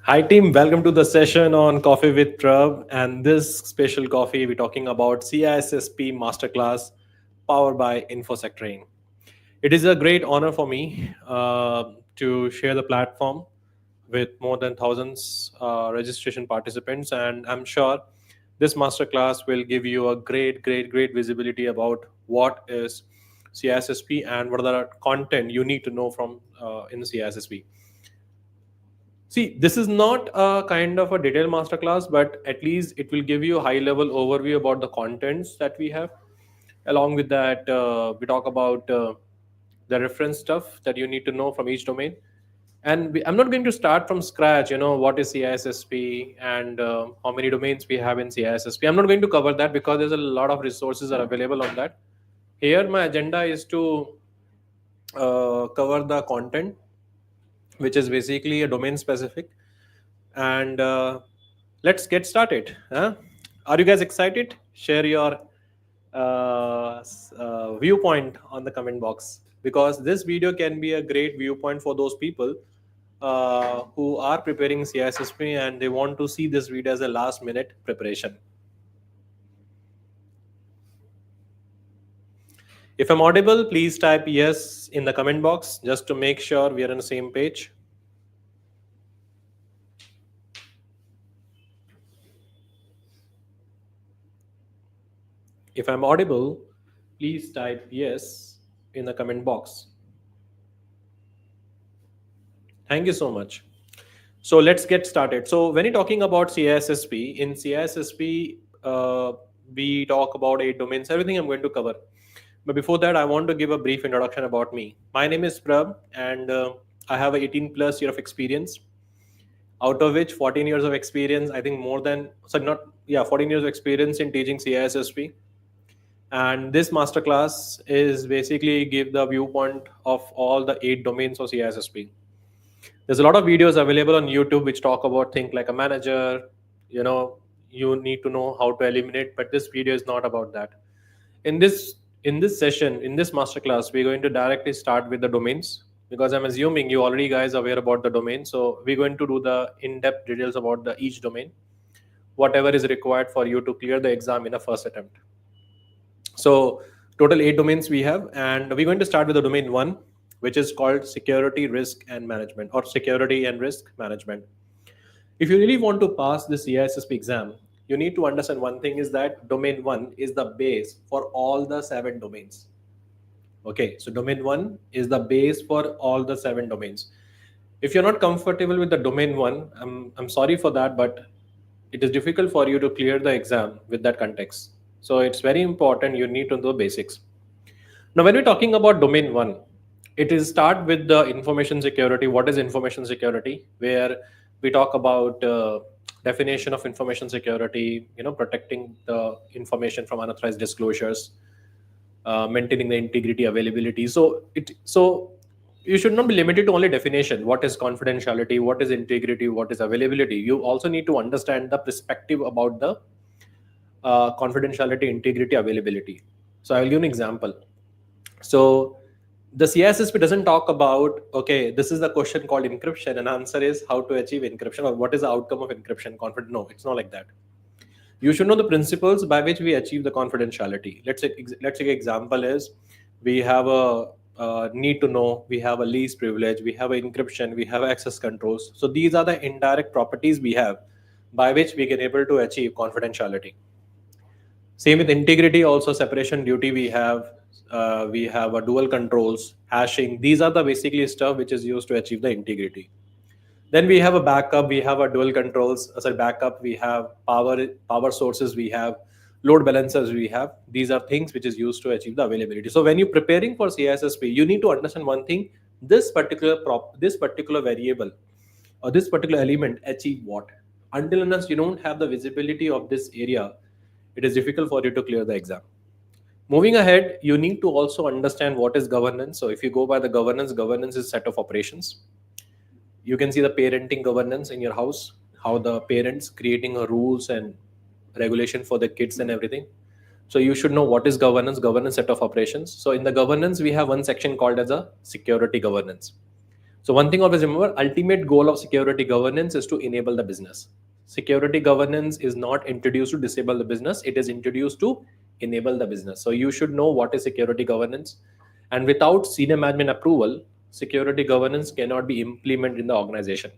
Hi team, welcome to the session on Coffee with Prabh. And this special coffee, we're talking about CISSP Masterclass powered by InfoSec Training. It is a great honor for me to share the platform with more than thousands registration participants, and I'm sure this masterclass will give you a great visibility about what is CISSP and what are the content you need to know from in the CISSP. See, this is not a kind of a detailed masterclass, but at least it will give you a high level overview about the contents that we have. Along with that, we talk about the reference stuff that you need to know from each domain. And I'm not going to start from scratch, what is CISSP and how many domains we have in CISSP. I'm not going to cover that because there's a lot of resources are available on that. Here, my agenda is to cover the content, which is basically a domain specific. And let's get started. Huh? Are you guys excited? Share your viewpoint on the comment box, because this video can be a great viewpoint for those people who are preparing CISSP and they want to see this video as a last minute preparation. If I'm audible, please type yes in the comment box just to make sure we are on the same page. If I'm audible, please type yes in the comment box. Thank you so much. So let's get started. So when you're talking about CISSP, in CISSP, we talk about 8 domains, everything I'm going to cover. But before that, I want to give a brief introduction about me. My name is Prabh, and I have 18 plus year of experience, out of which 14 years of experience, I think 14 years of experience in teaching CISSP. And this masterclass is basically give the viewpoint of all the 8 domains of CISSP. There's a lot of videos available on YouTube which talk about think like a manager, you need to know how to eliminate, but this video is not about that. In this session, in this masterclass, we're going to directly start with the domains, because I'm assuming you already guys are aware about the domain. So we're going to do the in-depth details about each domain, whatever is required for you to clear the exam in a first attempt. So total 8 domains we have, and we're going to start with the domain 1, which is called security, risk, and management, or security and risk management. If you really want to pass this CISSP exam, you need to understand one thing is that domain 1 is the base for all the 7 domains. Okay, so domain 1 is the base for all the 7 domains. If you're not comfortable with the domain 1, I'm sorry for that, but it is difficult for you to clear the exam with that context. So it's very important you need to know the basics. Now, when we're talking about domain 1, it is start with the information security. What is information security? Where we talk about definition of information security, protecting the information from unauthorized disclosures, maintaining the integrity, availability. So you should not be limited to only definition. What is confidentiality? What is integrity? What is availability? You also need to understand the perspective about the confidentiality, integrity, availability. So I will give an example. So the CISSP doesn't talk about, okay, this is the question called encryption, and answer is how to achieve encryption, or what is the outcome of encryption. No, it's not like that. You should know the principles by which we achieve the confidentiality. Let's take example is we have a need to know, we have a least privilege, we have encryption, we have access controls. So these are the indirect properties we have by which we can able to achieve confidentiality. Same with integrity, also separation duty we have. we have a dual controls, hashing. These are the basically stuff which is used to achieve the integrity. Then we have a backup, we have a dual controls, sorry, backup, we have power sources, we have load balancers, we have. These are things which is used to achieve the availability. So when you're preparing for CISSP, you need to understand one thing: this particular variable or this particular element achieve what. Until unless you don't have the visibility of this area, it is difficult for you to clear the exam. Moving ahead, you need to also understand what is governance. So if you go by the governance, governance is set of operations. You can see the parenting governance in your house, how the parents creating a rules and regulation for the kids and everything. So you should know what is governance. Governance set of operations. So in the governance, we have one section called as a security governance. So one thing always remember: ultimate goal of security governance is to enable the business. Security governance is not introduced to disable the business, it is introduced to enable the business. So you should know what is security governance. And without senior management approval, security governance cannot be implemented in the organization.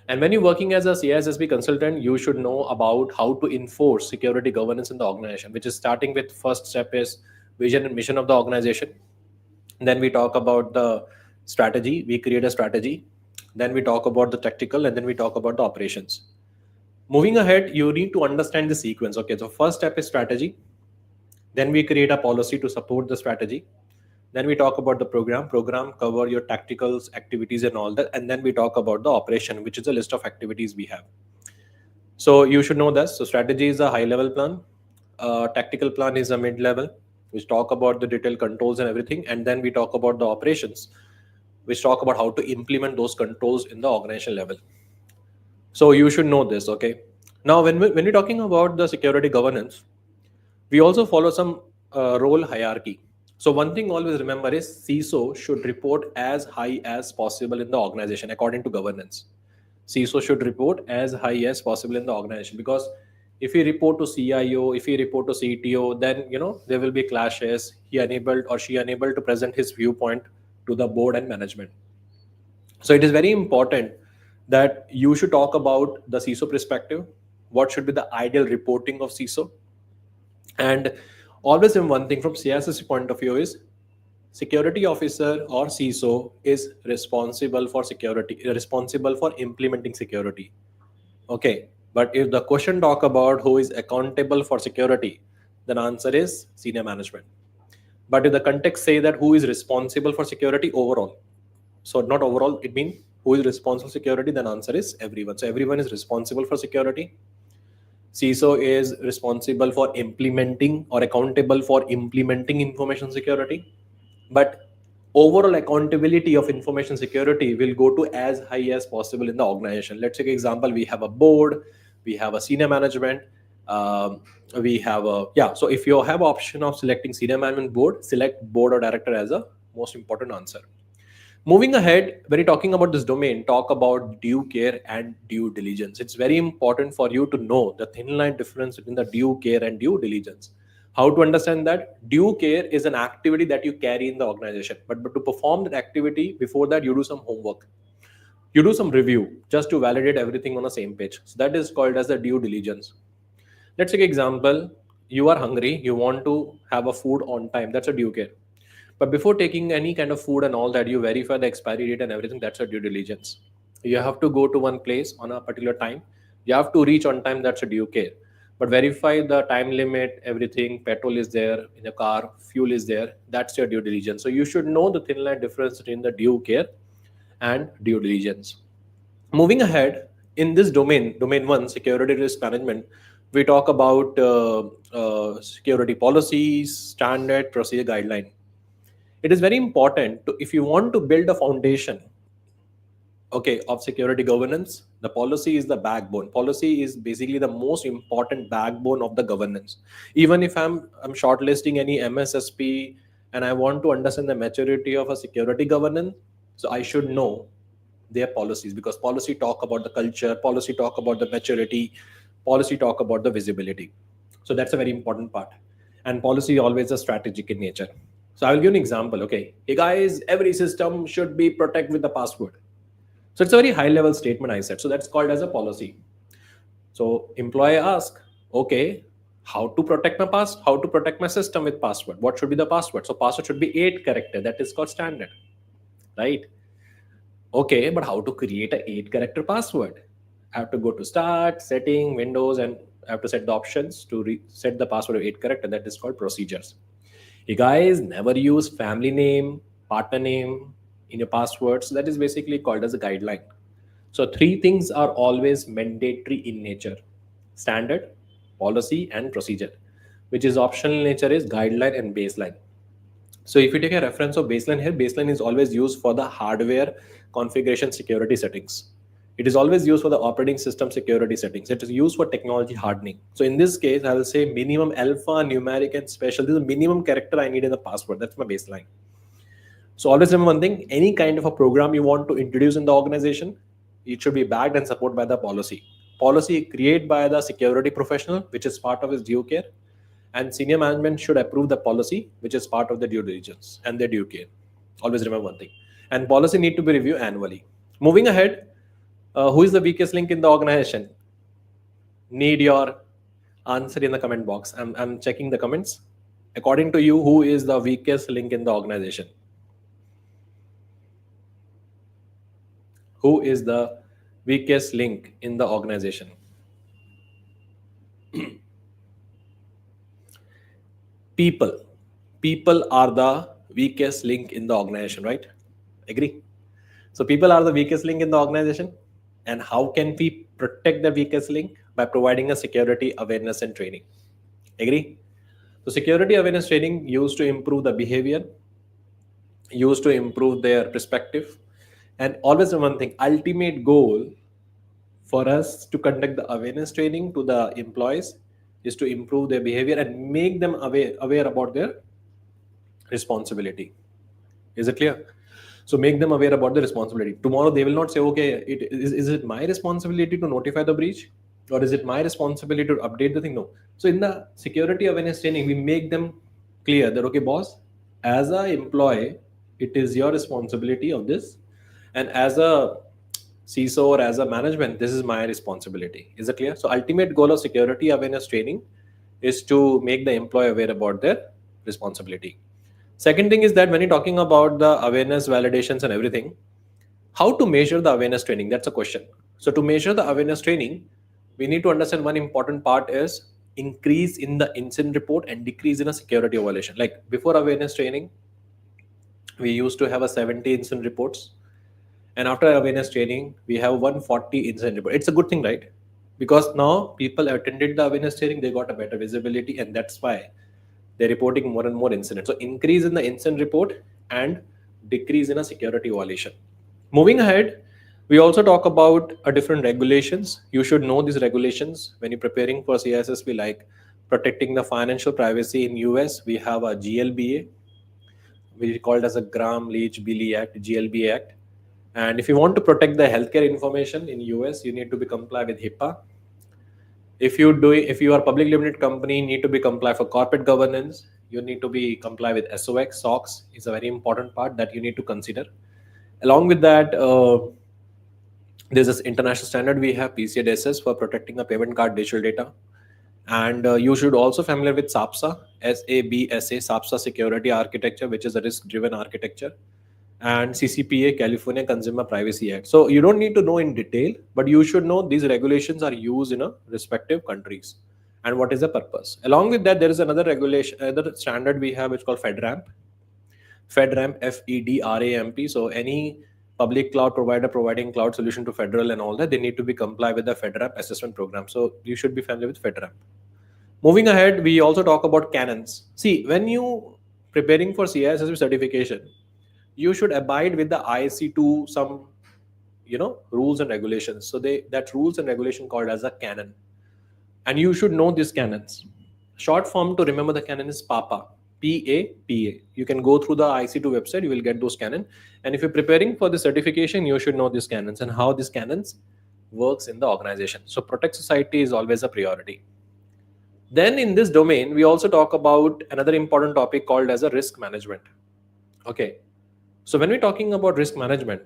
And when you're working as a CISSP consultant, you should know about how to enforce security governance in the organization, which is starting with first step is vision and mission of the organization. Then we talk about the strategy, we create a strategy. Then we talk about the tactical, and then we talk about the operations. Moving ahead, you need to understand the sequence. Okay, so first step is strategy. Then we create a policy to support the strategy. Then we talk about the program cover your tacticals activities and all that. And then we talk about the operation, which is a list of activities we have. So you should know this. So strategy is a high level plan. Tactical plan is a mid level, which talk about the detailed controls and everything. And then we talk about the operations, which talk about how to implement those controls in the organization level. So you should know this. Okay. Now, when we're talking about the security governance, we also follow some role hierarchy. So one thing always remember is CISO should report as high as possible in the organization according to governance. CISO should report as high as possible in the organization, because if he report to CIO, if he report to CTO, then there will be clashes. He unable or she unable to present his viewpoint to the board and management. So it is very important that you should talk about the CISO perspective. What should be the ideal reporting of CISO? And always in one thing from CISSP point of view is security officer or CISO is responsible for security, responsible for implementing security. Okay, but if the question talk about who is accountable for security, then answer is senior management. But if the context say that who is responsible for security overall, so not overall, it means who is responsible for security, then answer is everyone. So everyone is responsible for security. CISO is responsible for implementing or accountable for implementing information security. But overall accountability of information security will go to as high as possible in the organization. Let's take an example. We have a board, we have a senior management, we have a, yeah. So if you have option of selecting senior management board, select board or director as a most important answer. Moving ahead, when you're talking about this domain, talk about due care and due diligence. It's very important for you to know the thin line difference between the due care and due diligence. How to understand that? Due care is an activity that you carry in the organization, but to perform that activity, before that, you do some homework. You do some review just to validate everything on the same page. So that is called as the due diligence. Let's take an example. You are hungry, you want to have a food on time. That's a due care. But before taking any kind of food and all that, you verify the expiry date and everything. That's a due diligence. You have to go to one place on a particular time. You have to reach on time. That's a due care. But verify the time limit, everything, petrol is there in the car, fuel is there. That's your due diligence. So you should know the thin line difference between the due care and due diligence. Moving ahead, in this domain one, security risk management, we talk about security policies, standard, procedure, guideline. It is very important to, if you want to build a foundation, okay, of security governance, the policy is the backbone. Policy is basically the most important backbone of the governance. Even if I'm shortlisting any MSSP and I want to understand the maturity of a security governance, so I should know their policies, because policy talk about the culture, policy talk about the maturity, policy talk about the visibility. So that's a very important part. And policy always a strategic in nature. So I'll give an example. Okay, hey guys, every system should be protected with the password. So it's a very high level statement I said. So that's called as a policy. So employee ask, okay, How to protect my how to protect my system with password? What should be the password? So password should be 8 character. That is called standard, right? Okay, but how to create a 8 character password? I have to go to start, setting, Windows, and I have to set the options to set the password of 8 character. That is called procedures. You guys never use family name, partner name in your passwords. That is basically called as a guideline. So three things are always mandatory in nature: standard, policy, and procedure. Which is optional in nature is guideline and baseline. So if you take a reference of baseline here, baseline is always used for the hardware configuration security settings. It is always used for the operating system security settings. It is used for technology hardening. So in this case, I will say minimum alpha, numeric, and special. This is the minimum character I need in the password. That's my baseline. So always remember one thing: any kind of a program you want to introduce in the organization, it should be backed and supported by the policy. Policy created by the security professional, which is part of his due care, and senior management should approve the policy, which is part of the due diligence and their due care. Always remember one thing. And policy need to be reviewed annually. Moving ahead, who is the weakest link in the organization? Need your answer in the comment box. I'm checking the comments. According to you, who is the weakest link in the organization? Who is the weakest link in the organization? People. People are the weakest link in the organization, right? Agree? So people are the weakest link in the organization. And how can we protect the weakest link? By providing a security awareness and training. Agree? So security awareness training used to improve the behavior, used to improve their perspective. And always one thing, ultimate goal for us to conduct the awareness training to the employees is to improve their behavior and make them aware about their responsibility. Is it clear? So make them aware about the responsibility. Tomorrow they will not say, okay, is it my responsibility to notify the breach, or is it my responsibility to update the thing? No. So in the security awareness training, we make them clear that, okay, boss, as a employee, it is your responsibility of this, and as a CISO or as a management, this is my responsibility. Is it clear? So ultimate goal of security awareness training is to make the employee aware about their responsibility. Second thing is that when you're talking about the awareness validations and everything, how to measure the awareness training? That's a question. So to measure the awareness training, we need to understand one important part is increase in the incident report and decrease in a security violation. Like before awareness training, we used to have a 70 incident reports, and after awareness training, we have 140 incident report. It's a good thing, right? Because now people attended the awareness training, they got a better visibility, and that's why they're reporting more and more incidents. So increase in the incident report and decrease in a security violation. Moving ahead, we also talk about different regulations. You should know these regulations when you're preparing for CISSP, like protecting the financial privacy in US. We have a GLBA, which is called as a Gramm-Leach-Bliley Act, GLBA Act. And if you want to protect the healthcare information in US, you need to be comply with HIPAA. If you are a public limited company, you need to be comply for corporate governance. You need to be comply with SOX is a very important part that you need to consider. Along with that, there's this international standard we have, PCI-DSS, for protecting the payment card digital data. And you should also familiar with SAPSA, SABSA, SAPSA Security Architecture, which is a risk-driven architecture, and CCPA, California Consumer Privacy Act. So you don't need to know in detail, but you should know these regulations are used in a respective countries and what is the purpose. Along with that, there is another regulation, another standard we have, which is called FedRAMP. FedRAMP, FEDRAMP. So any public cloud provider providing cloud solution to federal and all that, they need to be comply with the FedRAMP assessment program. So you should be familiar with FedRAMP. Moving ahead, we also talk about canons. See, when you preparing for CISSP certification, you should abide with the IC2 some rules and regulations. So that rules and regulation called as a canon, and you should know these canons. Short form to remember the canon is PAPA, PAPA. You can go through the IC2 website, you will get those canon. And if you're preparing for the certification, you should know these canons and how these canons works in the organization. So protect society is always a priority. Then in this domain, we also talk about another important topic called as a risk management. Okay. So when we're talking about risk management,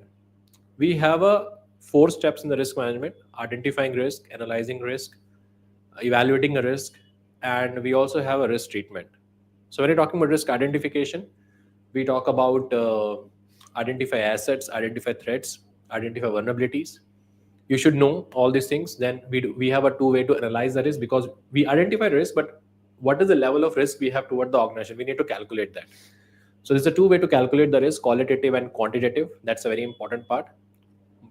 we have 4 steps in the risk management: identifying risk, analyzing risk, evaluating a risk, and we also have a risk treatment. So when you're talking about risk identification, we talk about identify assets, identify threats, identify vulnerabilities. You should know all these things. Then we have a two-way to analyze the risk, because we identify risk, but what is the level of risk we have toward the organization? We need to calculate that. So there's a two-way to calculate the risk: qualitative and quantitative. That's a very important part.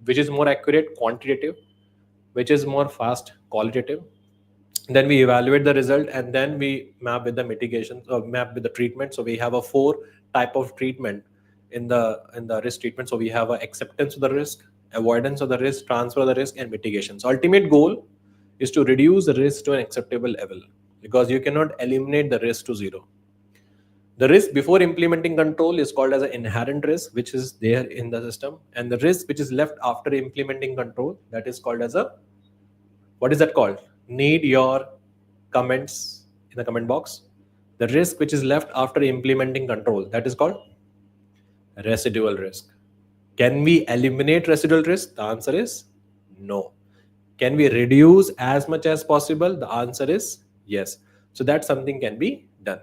Which is more accurate? Quantitative. Which is more fast? Qualitative. Then we evaluate the result, and then we map with the mitigation, or map with the treatment. So we have a four type of treatment in the risk treatment. So we have a acceptance of the risk, avoidance of the risk, transfer of the risk, and mitigation. So ultimate goal is to reduce the risk to an acceptable level, because you cannot eliminate the risk to zero. The risk before implementing control is called as an inherent risk, which is there in the system, and the risk which is left after implementing control, that is called as a, what is that called? Need your comments in the comment box. The risk which is left after implementing control, that is called residual risk. Can we eliminate residual risk? The answer is no. Can we reduce as much as possible? The answer is yes. So that something can be done.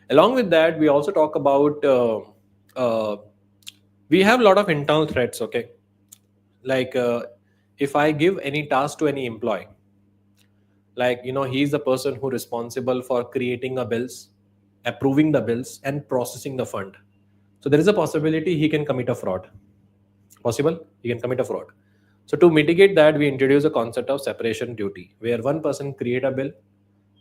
Along with that, we also talk about uh, we have a lot of internal threats. Okay, like if I give any task to any employee, like he's the person who responsible for creating a bills, approving the bills, and processing the fund. So there is a possibility he can commit a fraud. Possible he can commit a fraud. So to mitigate that, we introduce a concept of separation duty, where one person create a bill,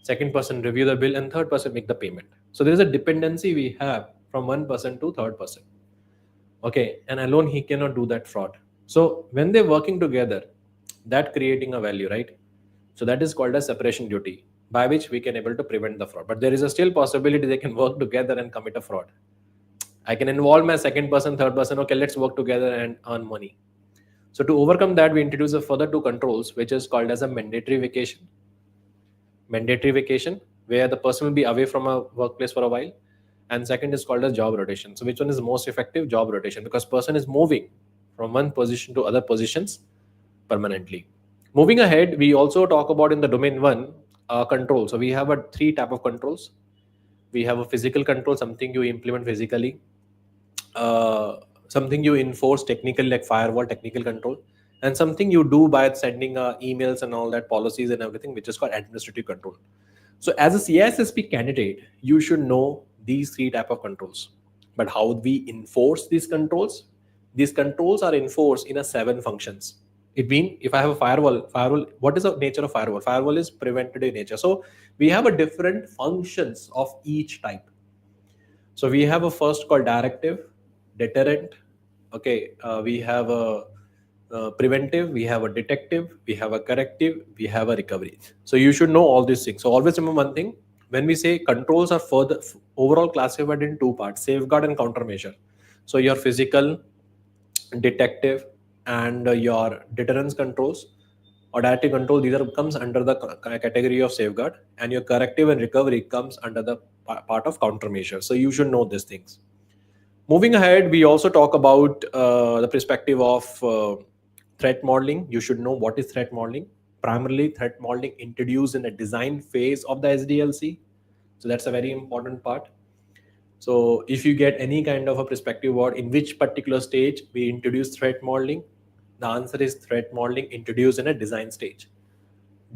second person review the bill, and third person make the payment. So there is a dependency we have from one person to third person. Okay, and alone he cannot do that fraud. So when they're working together, that creating a value, right? So that is called as separation duty, by which we can able to prevent the fraud. But there is a still possibility they can work together and commit a fraud. I can involve my second person, third person. Okay, let's work together and earn money. So to overcome that, we introduce a further two controls, which is called as a mandatory vacation. Mandatory vacation, where the person will be away from a workplace for a while, and second is called as job rotation. So which one is most effective? Job rotation, because person is moving from one position to other positions permanently. Moving ahead, we also talk about in the domain one control. So we have a three type of controls. We have a physical control, something you implement physically, something you enforce technically, like firewall technical control, and something you do by sending emails and all that policies and everything, which is called administrative control. So as a CISSP candidate, you should know these three type of controls. But how we enforce these controls? These controls are enforced in a seven functions. It means if I have a firewall, what is the nature of firewall? Firewall is preventative in nature. So we have a different functions of each type. So we have a first called directive, deterrent. Okay, we have a preventive, we have a detective, we have a corrective, we have a recovery. So you should know all these things. So always remember one thing: when we say controls are further overall classified in two parts, safeguard and countermeasure. So your physical, detective, and your deterrence controls or directive control, these are comes under the category of safeguard, and your corrective and recovery comes under the part of countermeasure. So you should know these things. Moving ahead, we also talk about the perspective of threat modeling. You should know what is threat modeling. Primarily, threat modeling introduced in the design phase of the SDLC. So that's a very important part. So if you get any kind of a perspective about in which particular stage we introduce threat modeling, the answer is threat modeling introduced in a design stage.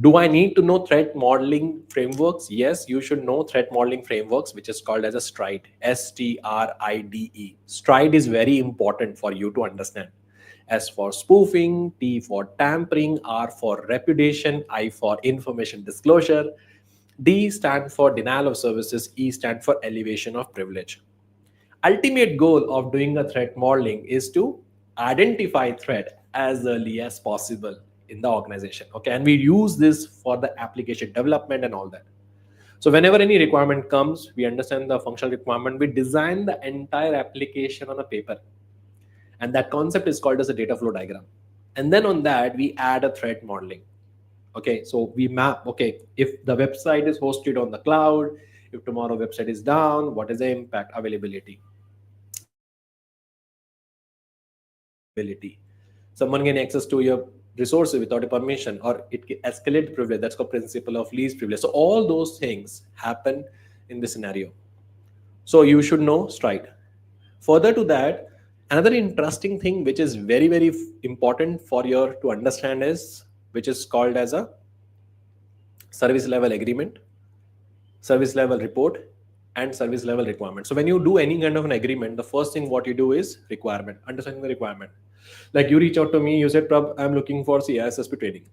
Do I need to know threat modeling frameworks? Yes, you should know threat modeling frameworks, which is called as a STRIDE. STRIDE. STRIDE is very important for you to understand. S for spoofing, T for tampering, R for repudiation, I for information disclosure, D stand for denial of services, E stand for elevation of privilege. Ultimate goal of doing a threat modeling is to identify threat as early as possible in the organization. Okay, and we use this for the application development and all that. So whenever any requirement comes, we understand the functional requirement, we design the entire application on a paper, and that concept is called as a data flow diagram. And then on that we add a threat modeling. Okay, so we map, okay, if the website is hosted on the cloud, if tomorrow website is down, what is the impact? Availability. Someone gain access to your resources without a permission, or it can escalate privilege. That's called principle of least privilege. So all those things happen in this scenario. So you should know stride. Further to that, another interesting thing which is very very important for your to understand is which is called as a service level agreement, service level report, and service level requirement. So when you do any kind of an agreement, the first thing what you do is requirement, understanding the requirement. Like you reach out to me, you said, Prabh, I'm looking for CISSP training.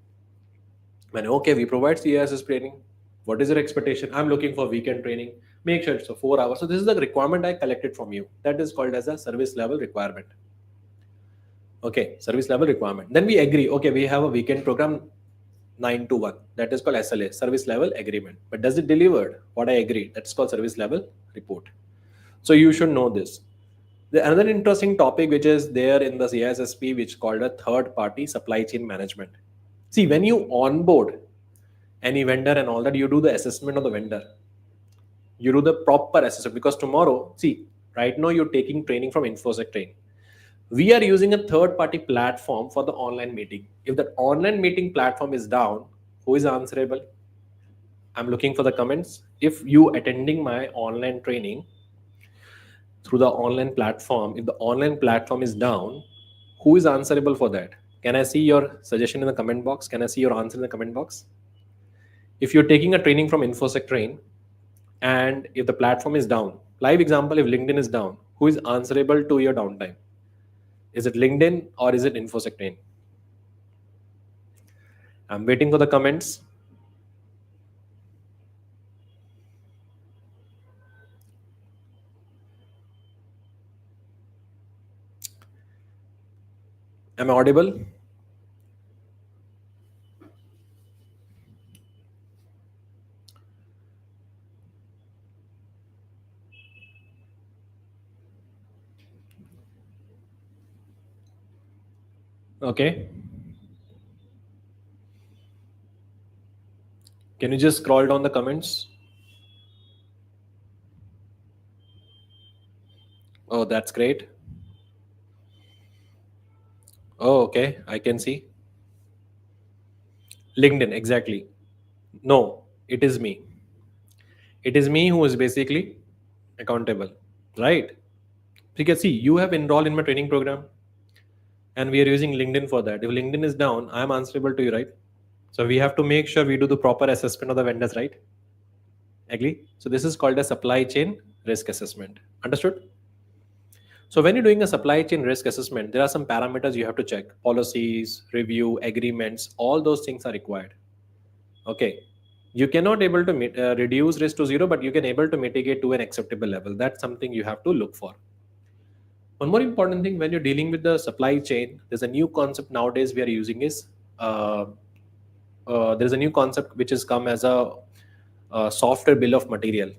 When okay, we provide CISSP training. What is your expectation? I'm looking for weekend training. Make sure it's for 4 hours. So this is the requirement I collected from you. That is called as a service level requirement. Okay, service level requirement. Then we agree. Okay, we have a weekend program 9 to 1. That is called SLA, service level agreement. But does it deliver what I agreed? That's called service level report. So you should know this. Another interesting topic which is there in the CISSP, which is called a third party supply chain management. See, when you onboard any vendor and all that, you do the assessment of the vendor. You do the proper assessment, because tomorrow, see, right now you're taking training from InfoSec Train. We are using a third party platform for the online meeting. If the online meeting platform is down, who is answerable? I'm looking for the comments. If you attending my online training through the online platform, if the online platform is down, who is answerable for that? Can I see your suggestion in the comment box? Can I see your answer in the comment box? If you're taking a training from InfoSec Train and if the platform is down, live example, if LinkedIn is down, who is answerable to your downtime? Is it LinkedIn or is it InfoSec Train? I'm waiting for the comments. Am I audible? Okay. Can you just scroll down the comments? Oh, that's great. Oh, okay. I can see. LinkedIn, exactly. No, it is me. It is me who is basically accountable, right? Because see, you have enrolled in my training program and we are using LinkedIn for that. If LinkedIn is down, I'm answerable to you, right? So we have to make sure we do the proper assessment of the vendors, right? Agree? So this is called a supply chain risk assessment. Understood? So when you're doing a supply chain risk assessment, there are some parameters you have to check. Policies, review, agreements, all those things are required. Okay. You cannot able to reduce risk to zero, but you can able to mitigate to an acceptable level. That's something you have to look for. One more important thing when you're dealing with the supply chain, there's a new concept nowadays we are using is uh, there's a new concept which has come as a software bill of material,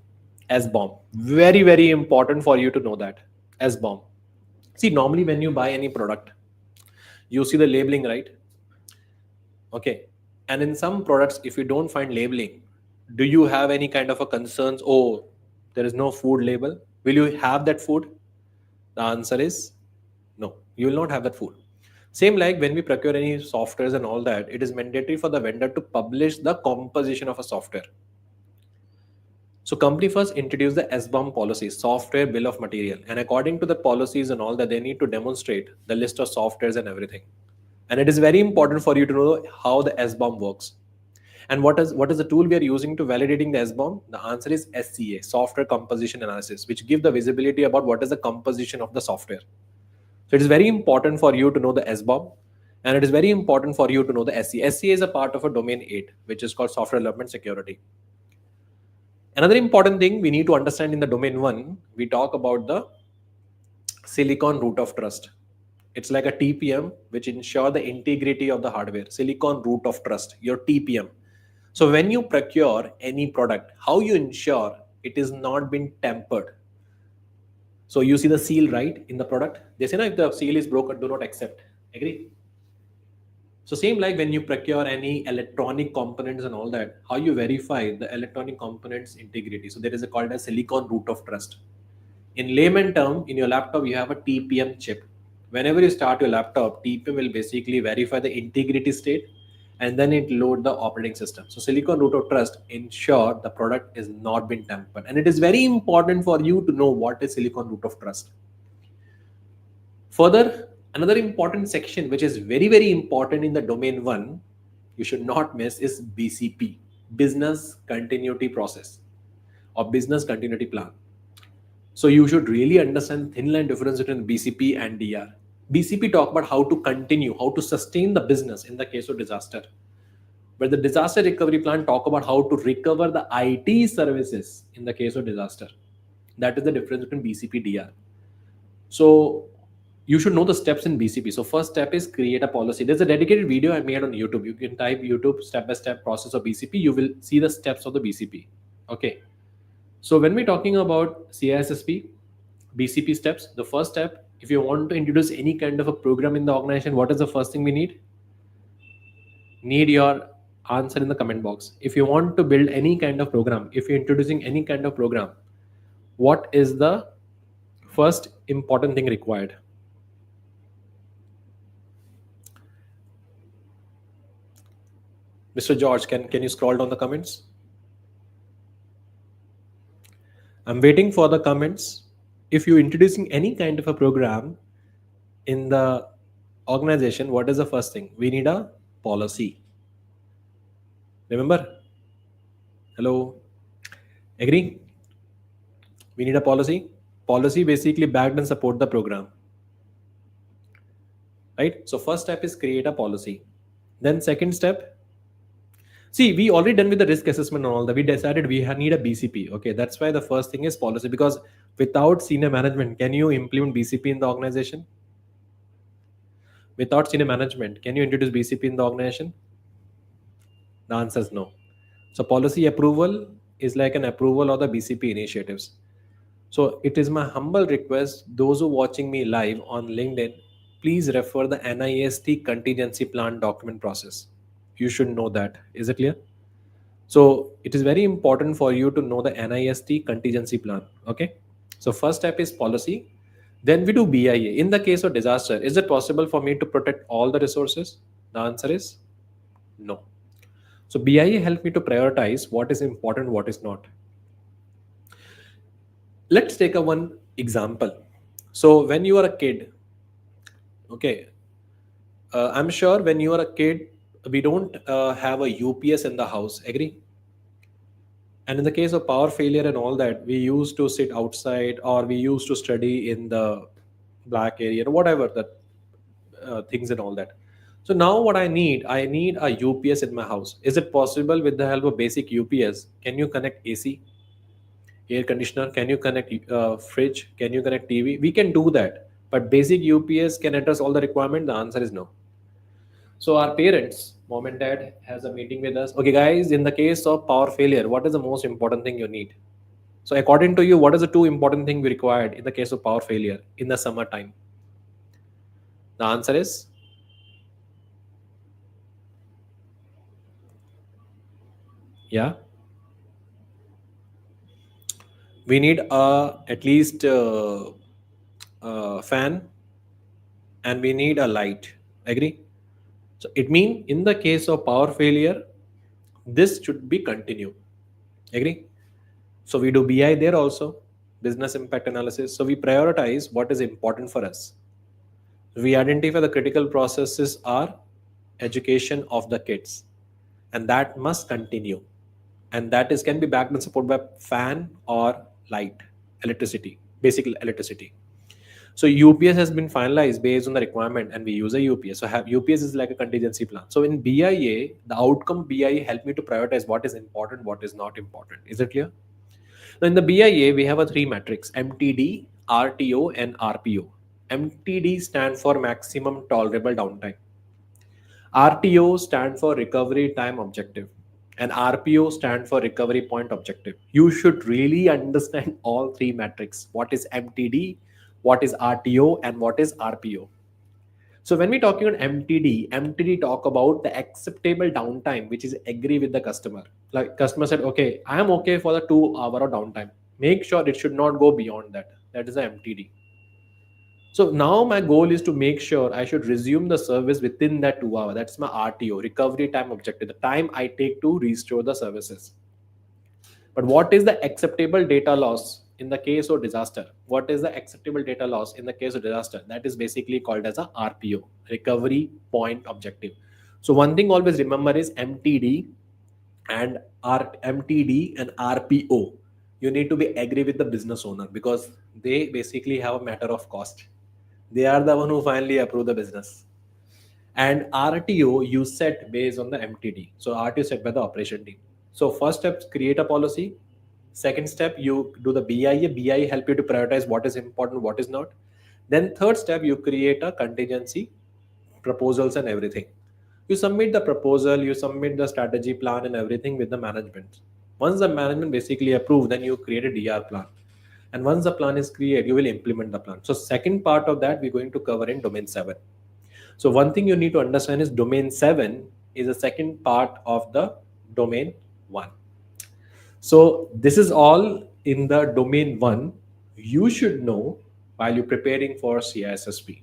SBOM. Very very important for you to know that SBOM. See, normally when you buy any product, you see the labeling, right? Okay. And in some products, if you don't find labeling, do you have any kind of a concerns? Oh, there is no food label. Will you have that food? The answer is no. You will not have that food. Same like when we procure any softwares and all that, it is mandatory for the vendor to publish the composition of a software. So company first introduced the SBOM policy, software bill of material, and according to the policies and all that, they need to demonstrate the list of softwares and everything. And it is very important for you to know how the SBOM works. And what is the tool we are using to validating the SBOM? The answer is SCA, software composition analysis, which give the visibility about what is the composition of the software. So it is very important for you to know the SBOM, and it is very important for you to know the SCA. SCA is a part of a domain 8, which is called software development security. Another important thing we need to understand in the domain 1, we talk about the silicon root of trust. It's like a TPM, which ensure the integrity of the hardware. Silicon root of trust, your TPM. So when you procure any product, how you ensure it is not been tampered? So you see the seal, right, in the product. They say, no, if the seal is broken, do not accept. Agree? So same like when you procure any electronic components and all that, how you verify the electronic components integrity. So there is a called as silicon root of trust. In layman term, in your laptop, you have a TPM chip. Whenever you start your laptop, TPM will basically verify the integrity state and then it load the operating system. So Silicon Root of Trust ensure the product is not been tampered. And it is very important for you to know what is Silicon Root of Trust. Further, another important section which is very, very important in the domain one, you should not miss is BCP, business continuity process or business continuity plan. So you should really understand thin line difference between BCP and DR. BCP talk about how to continue, how to sustain the business in the case of disaster. But the disaster recovery plan talk about how to recover the IT services in the case of disaster. That is the difference between BCP DR. So you should know the steps in BCP. So first step is create a policy. There's a dedicated video I made on YouTube. You can type YouTube step-by-step process of BCP. You will see the steps of the BCP. Okay. So when we're talking about CISSP, BCP steps, the first step, if you want to introduce any kind of a program in the organization, what is the first thing we need? Need your answer in the comment box. If you want to build any kind of program, if you're introducing any kind of program, what is the first important thing required? Mr. George, can you scroll down the comments? I'm waiting for the comments. If you're introducing any kind of a program in the organization, what is the first thing? We need a policy. Remember? Hello? Agree? We need a policy. Policy basically backed and support the program. Right? So first step is create a policy. Then second step, see, we already done with the risk assessment and all that. We decided we need a BCP. Okay, that's why the first thing is policy, because without senior management, can you implement BCP in the organization? Without senior management, can you introduce BCP in the organization? The answer is no. So policy approval is like an approval of the BCP initiatives. So it is my humble request, those who watching me live on LinkedIn, please refer the NIST contingency plan document process. You should know that. Is it clear? So it is very important for you to know the NIST contingency plan. Okay. So first step is policy. Then we do BIA. In the case of disaster, is it possible for me to protect all the resources? The answer is no. So BIA helped me to prioritize what is important, what is not. Let's take a one example. So when you are a kid, okay, I'm sure when you are a kid, we don't have a UPS in the house. Agree? And in the case of power failure and all that, we used to sit outside or we used to study in the black area or whatever that things and all that. So now what I need a UPS in my house. Is it possible with the help of basic UPS? Can you connect AC, air conditioner? Can you connect fridge? Can you connect TV? We can do that. But basic UPS can address all the requirement? The answer is no. So our parents, mom and dad, has a meeting with us. Okay, guys, in the case of power failure, what is the most important thing you need? So according to you, what is the two important thing we required in the case of power failure in the summertime? The answer is yeah. We need at least fan and we need a light. Agree? So it means in the case of power failure, this should be continued. Agree? So we do BI there also, business impact analysis. So we prioritize what is important for us. We identify the critical processes are education of the kids, and that must continue. And that is can be backed and supported by fan or light, electricity, basic electricity. So UPS has been finalized based on the requirement, and we use a UPS. So have UPS is like a contingency plan. So in BIA, the outcome BIA helped me to prioritize what is important, what is not important. Is it clear? Now in the BIA, we have a three metrics: MTD, RTO, and RPO. MTD stand for maximum tolerable downtime. RTO stand for recovery time objective, and RPO stand for recovery point objective. You should really understand all three metrics. What is MTD, what is RTO, and what is RPO. So when we talking on MTD talk about the acceptable downtime, which is agree with the customer. Like customer said, okay, I am okay for the 2 hour of downtime. Make sure it should not go beyond that. That is the MTD. So now my goal is to make sure I should resume the service within that 2 hour. That's my RTO, recovery time objective, the time I take to restore the services. But what is the acceptable data loss in the case of disaster? What is the acceptable data loss in the case of disaster? That is basically called as a RPO, recovery point objective. So one thing always remember is MTD and MTD and RPO. You need to be agree with the business owner because they basically have a matter of cost. They are the one who finally approve the business. And RTO you set based on the MTD. So RTO set by the operation team. So first step, create a policy. Second step, you do the BIA. BIA help you to prioritize what is important, what is not. Then third step, you create a contingency, proposals and everything. You submit the proposal, you submit the strategy plan and everything with the management. Once the management basically approve, then you create a DR plan. And once the plan is created, you will implement the plan. So second part of that, we're going to cover in domain 7. So one thing you need to understand is domain 7 is the second part of the domain 1. So this is all in the domain 1 you should know while you're preparing for CISSP.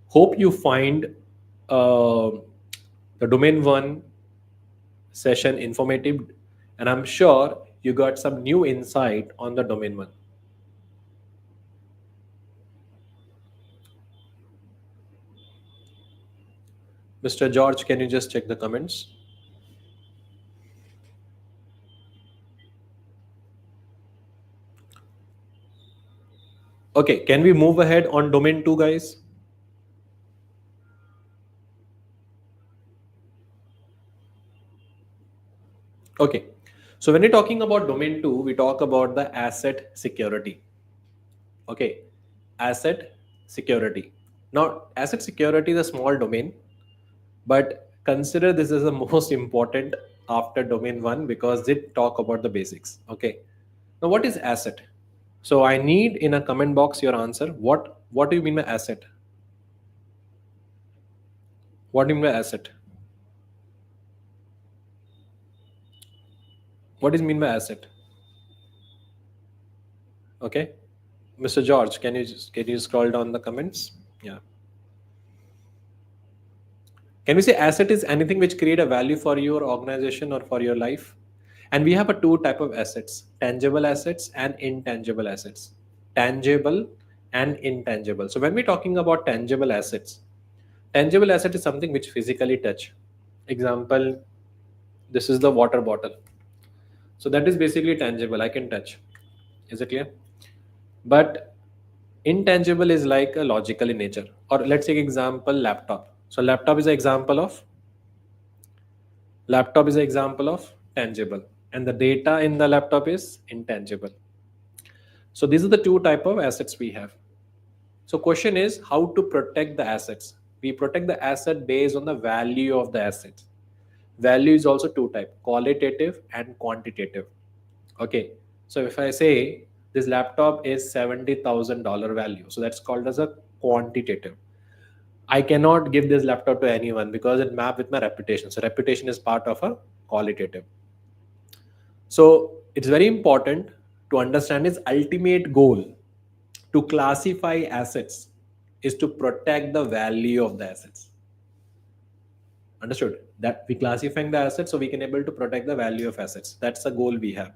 Hope you find uh, the domain 1 session informative, and I'm sure you got some new insight on the domain 1. Mr. George, can you just check the comments? Okay, can we move ahead on domain 2, guys? Okay, so when we're talking about domain 2, we talk about the asset security. Okay, asset security. Now, asset security is a small domain, but consider this is the most important after domain 1 because it talk about the basics. Okay, now what is asset? So I need in a comment box your answer. What do you mean by asset? What do you mean by asset? What is mean by asset? Okay, Mr. George, can you scroll down the comments? Yeah. Can we say asset is anything which create a value for your organization or for your life? And we have a two type of assets, tangible assets and intangible assets. Tangible and intangible. So when we're talking about tangible asset is something which physically touch. Example, this is the water bottle. So that is basically tangible. I can touch. Is it clear? But intangible is like a logical in nature. Or let's take example laptop. So laptop is an example of tangible, and the data in the laptop is intangible. So these are the two type of assets we have. So question is how to protect the assets. We protect the asset based on the value of the assets. Value is also two type, qualitative and quantitative. Okay, so if I say this laptop is $70,000 value, so that's called as a quantitative. I cannot give this laptop to anyone because it map with my reputation. So reputation is part of a qualitative. So it's very important to understand his ultimate goal to classify assets is to protect the value of the assets. Understood? That we classifying the assets so we can able to protect the value of assets. That's the goal we have.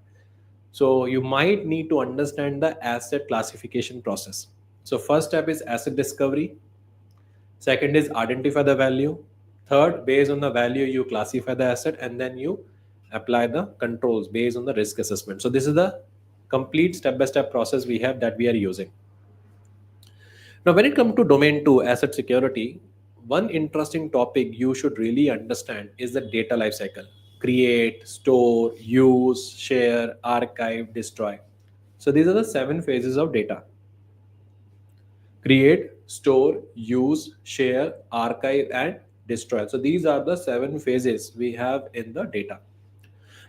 So you might need to understand the asset classification process. So first step is asset discovery. Second is identify the value. Third, based on the value, you classify the asset and then you apply the controls based on the risk assessment. So this is the complete step-by-step process we have that we are using. Now, when it comes to domain 2, asset security, one interesting topic you should really understand is the data lifecycle. Create, store, use, share, archive, destroy. So these are the 7 phases of data. Create, store, use, share, archive, and destroy. So these are the 7 phases we have in the data.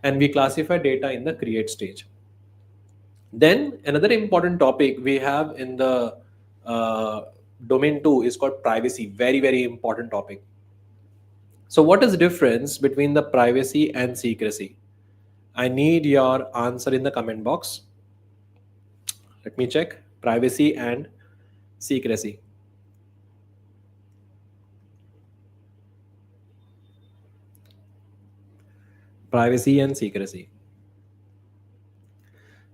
And we classify data in the create stage. Then another important topic we have in the uh, domain 2 is called privacy. Very, very important topic. So what is the difference between the privacy and secrecy? I need your answer in the comment box. Let me check. Privacy and secrecy. Privacy and secrecy.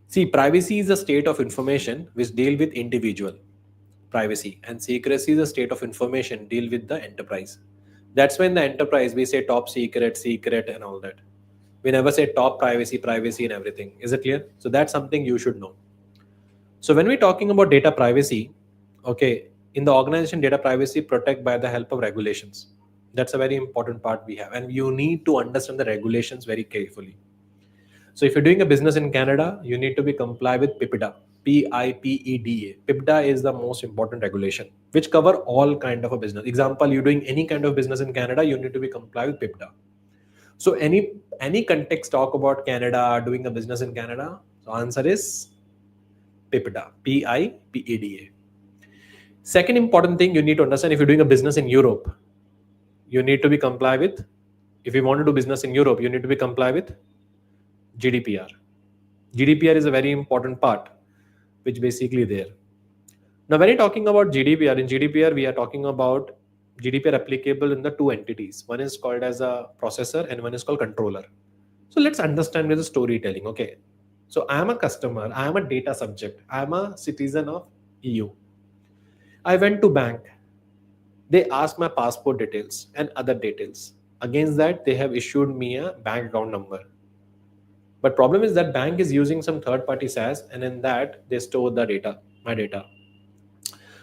See, privacy is a state of information which deal with individual privacy, and secrecy is a state of information deal with the enterprise. That's when the enterprise we say top secret, secret, and all that. We never say top privacy, privacy, and everything. Is it clear? So that's something you should know. So when we're talking about data privacy, okay, in the organization, data privacy protect by the help of regulations. That's a very important part we have, and you need to understand the regulations very carefully. So if you're doing a business in Canada, you need to be comply with PIPEDA, PIPEDA. PIPEDA is the most important regulation, which cover all kind of a business. Example, you're doing any kind of business in Canada, you need to be comply with PIPEDA. So any context talk about Canada, doing a business in Canada, so answer is PIPEDA, PIPEDA. Second important thing you need to understand, if you're doing a business in Europe, you need to be comply with, if you want to do business in Europe, you need to be comply with GDPR. GDPR is a very important part, which basically there. Now, when you're talking about GDPR, in GDPR, we are talking about GDPR applicable in the two entities. One is called as a processor and one is called controller. So let's understand with the storytelling. Okay. So I am a customer, I am a data subject, I am a citizen of EU. I went to bank. They asked my passport details and other details. Against that, they have issued me a bank account number. But problem is that bank is using some third party SaaS, and in that they store the data, my data.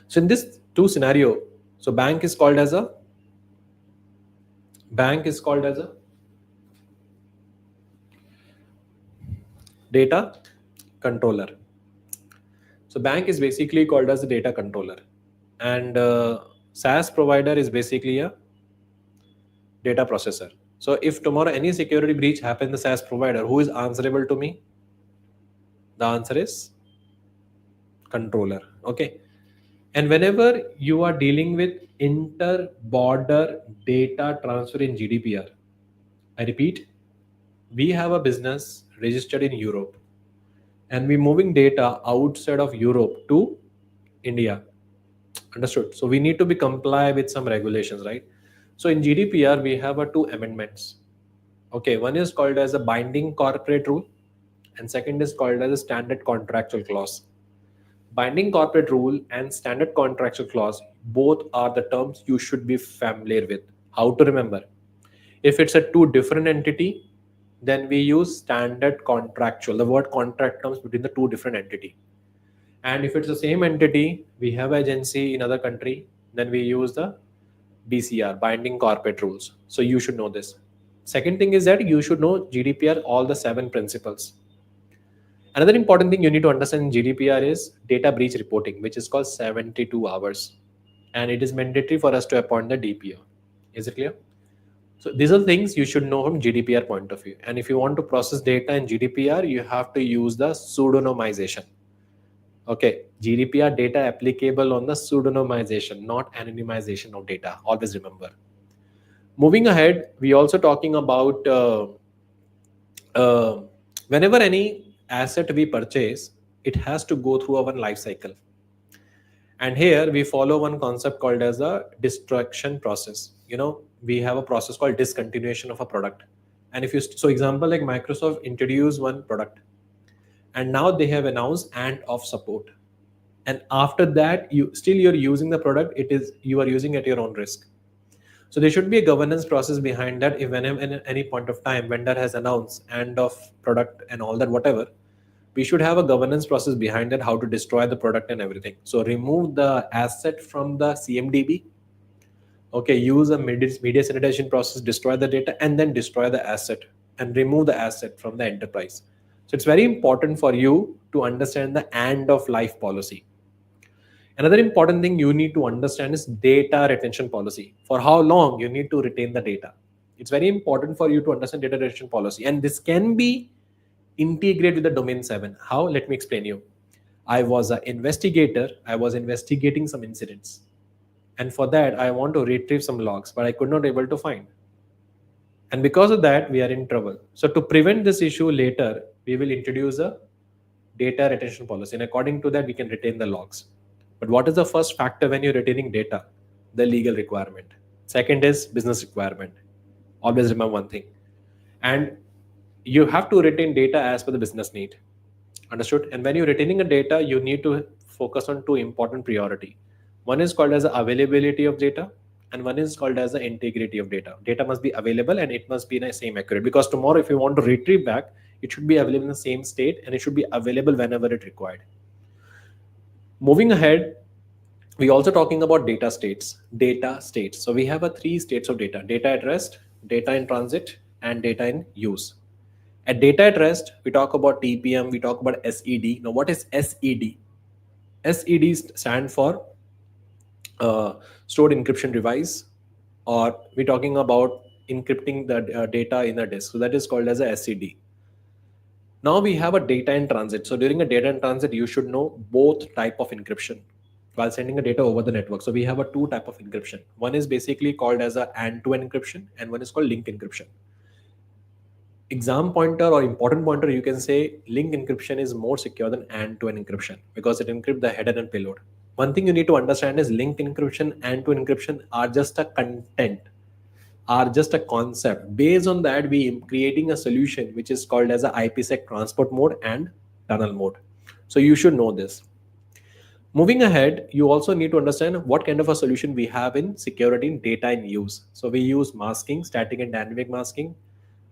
So in this two scenario, so bank is called as a data controller. So bank is basically called as a data controller, and SaaS provider is basically a data processor. So if tomorrow any security breach happens, the SaaS provider, who is answerable to me? The answer is controller. Okay. And whenever you are dealing with inter-border data transfer in GDPR, I repeat, we have a business registered in Europe and we're moving data outside of Europe to India. Understood? So we need to be comply with some regulations, right? So in GDPR, we have a two amendments. Okay, one is called as a binding corporate rule and second is called as a standard contractual clause. Binding corporate rule and standard contractual clause, both are the terms you should be familiar with. How to remember? If it's a two different entity, then we use standard contractual. The word contract comes between the two different entity. And if it's the same entity, we have agency in other country, then we use the BCR, binding corporate rules. So you should know this. Second thing is that you should know GDPR, all the 7 principles. Another important thing you need to understand in GDPR is data breach reporting, which is called 72 hours. And it is mandatory for us to appoint the DPO. Is it clear? So these are things you should know from GDPR point of view. And if you want to process data in GDPR, you have to use the pseudonymization. Okay, GDPR data applicable on the pseudonymization, not anonymization of data. Always remember. Moving ahead, we also talking about whenever any asset we purchase, it has to go through our life cycle. And here we follow one concept called as a destruction process. We have a process called discontinuation of a product. And if you, so example, like Microsoft introduced one product and now they have announced end of support. And after that, you're using the product, you are using at your own risk. So there should be a governance process behind that. If whenever at any point of time vendor has announced end of product and all that, whatever, we should have a governance process behind that, how to destroy the product and everything. So remove the asset from the CMDB. Okay, use a media sanitization process, destroy the data, and then destroy the asset and remove the asset from the enterprise. So it's very important for you to understand the end of life policy. Another important thing you need to understand is data retention policy. For how long you need to retain the data. It's very important for you to understand data retention policy. And this can be integrated with the domain 7. How? Let me explain you. I was an investigator. I was investigating some incidents. And for that, I want to retrieve some logs, but I could not able to find. And because of that, we are in trouble. So to prevent this issue later, we will introduce a data retention policy. And according to that, we can retain the logs. But what is the first factor when you're retaining data? The legal requirement. Second is business requirement. Always remember one thing. And You have to retain data as per the business need. Understood? And when you're retaining a data, you need to focus on two important priority. One is called as the availability of data, and one is called as the integrity of data. Data must be available and it must be in the same accurate, because tomorrow if you want to retrieve back, it should be available in the same state and it should be available whenever it required. Moving ahead, we also talking about data states. Data states. So we have a three states of data: data at rest, data in transit, and data in use. At data at rest, we talk about TPM, we talk about SED. Now, what is SED? SED stand for stored encryption device, or we're talking about encrypting the data in a disk. So that is called as a SED. Now we have a data in transit. So during a data in transit, you should know both type of encryption while sending the data over the network. So we have a two type of encryption. One is basically called as a end-to-end encryption, and one is called link encryption. Exam pointer or important pointer, you can say link encryption is more secure than end-to-end encryption because it encrypts the header and payload. One thing you need to understand is link encryption and to encryption are just a content, are just a concept. Based on that, we are creating a solution which is called as a IPsec transport mode and tunnel mode. So you should know this. Moving ahead, you also need to understand what kind of a solution we have in security in data in use. So we use masking, static and dynamic masking.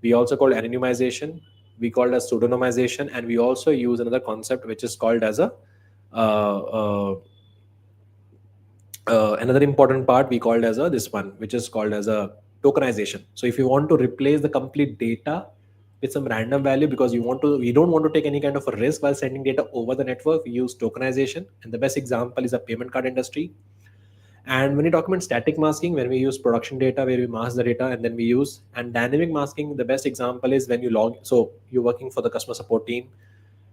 We also call anonymization. We call it as pseudonymization, and we also use another concept which is called as a uh, uh, another important part we called as a this one, which is called as a tokenization. So if you want to replace the complete data with some random value, because you don't want to take any kind of a risk while sending data over the network, we use tokenization. And the best example is the payment card industry. And when you talk about static masking, when we use production data where we mask the data, and then we use and dynamic masking, the best example is when you log. So you're working for the customer support team,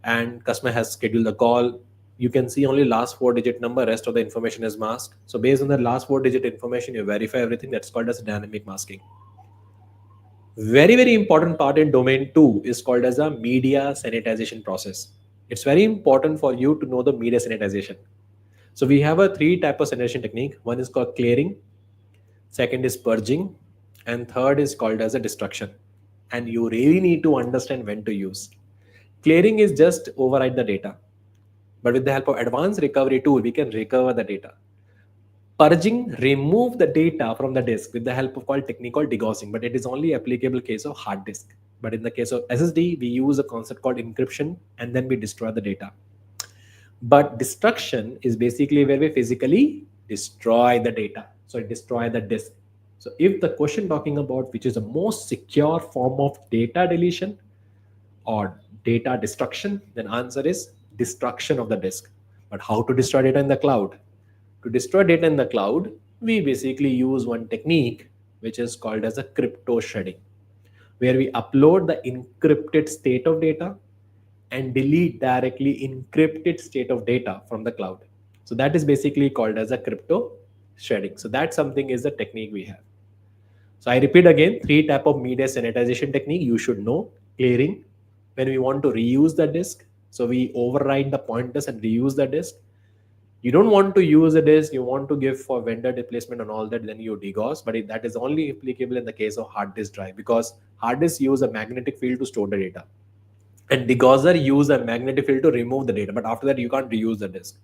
and customer has scheduled the call. You can see only last four-digit number, rest of the information is masked. So based on the last four-digit information, you verify everything. That's called as dynamic masking. Very, very important part in domain 2 is called as a media sanitization process. It's very important for you to know the media sanitization. So we have a three type of sanitization technique. One is called clearing, second is purging, and third is called as a destruction. And you really need to understand when to use. Clearing is just override the data, but with the help of advanced recovery tool, we can recover the data. Purging, remove the data from the disk with the help of called technique called degaussing, but it is only applicable case of hard disk. But in the case of SSD, we use a concept called encryption, and then we destroy the data. But destruction is basically where we physically destroy the data. So it destroy the disk. So if the question talking about which is the most secure form of data deletion or data destruction, then answer is destruction of the disk. But how to destroy data in the cloud? To destroy data in the cloud, we basically use one technique which is called as a crypto shredding, where we upload the encrypted state of data and delete directly encrypted state of data from the cloud. So that is basically called as a crypto shredding. So that something is the technique we have. So I repeat again, three type of media sanitization technique you should know. Clearing, when we want to reuse the disk. So we override the pointers and reuse the disk. You don't want to use a disk, you want to give for vendor replacement and all that, then you degauss. But that is only applicable in the case of hard disk drive, because hard disk use a magnetic field to store the data. And degausser use a magnetic field to remove the data. But after that, you can't reuse the disk.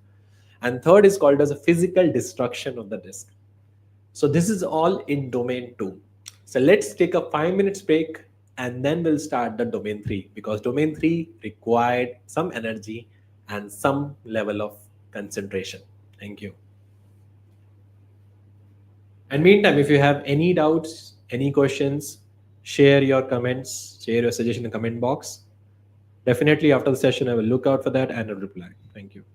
And third is called as a physical destruction of the disk. So this is all in domain 2. So let's take a 5 minutes break, and then we'll start the domain 3, because domain 3 required some energy and some level of concentration. Thank you. And meantime, if you have any doubts, any questions, share your comments, share your suggestion in the comment box. Definitely after the session, I will look out for that and will reply. Thank you.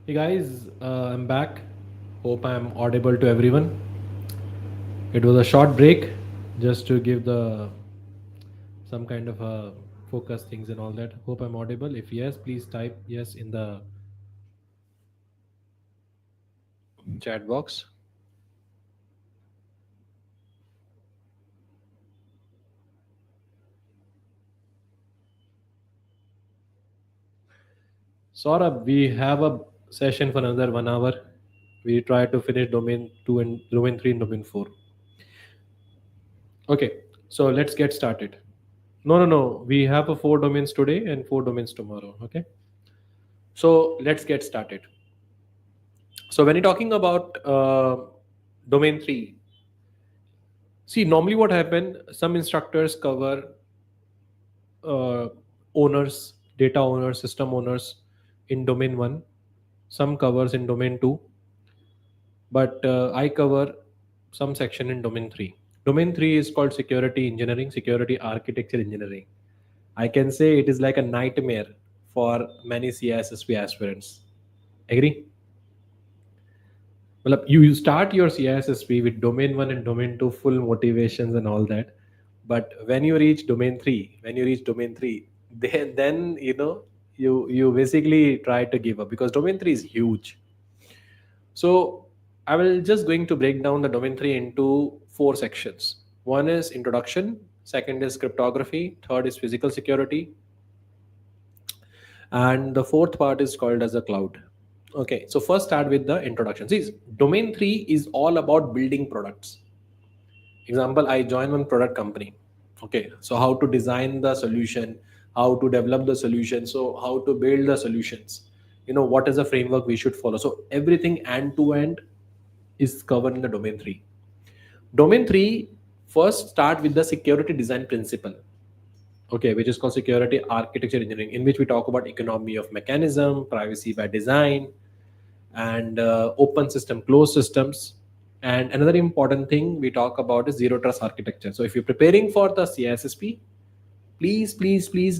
Hey guys, I'm back. Hope I'm audible to everyone. It was a short break just to give the some kind of focus things and all that. Hope I'm audible. If yes, please type yes in the chat box. Saurabh, we have a session for another 1 hour. We try to finish domain 2 and domain 3 and domain 4. Okay, so let's get started. No, no, no. We have a 4 domains today and 4 domains tomorrow. Okay, so let's get started. So when you're talking about domain 3, see, normally what happen, some instructors cover uh, owners, data owners, system owners in domain 1, some covers in domain 2, but I cover some section in domain 3. Domain 3 is called security engineering, security architecture engineering. I can say it is like a nightmare for many CISSP aspirants. Agree? Well, you start your CISSP with domain 1 and domain 2 full motivations and all that. But when you reach domain 3, then you basically try to give up because domain 3 is huge. So I will just going to break down the domain 3 into 4 sections. One is introduction, second is cryptography, third is physical security, and the fourth part is called as a cloud. Okay, so first start with the introduction. See, domain 3 is all about building products. Example, I join one product company. Okay, so how to design the solution, how to develop the solution, so how to build the solutions, what is the framework we should follow. So everything end to end is covered in the domain 3. Domain 3 first start with the security design principle, okay, which is called security architecture engineering, in which we talk about economy of mechanism, privacy by design, and open system, closed systems. And another important thing we talk about is zero trust architecture. So if you're preparing for the CISSP, please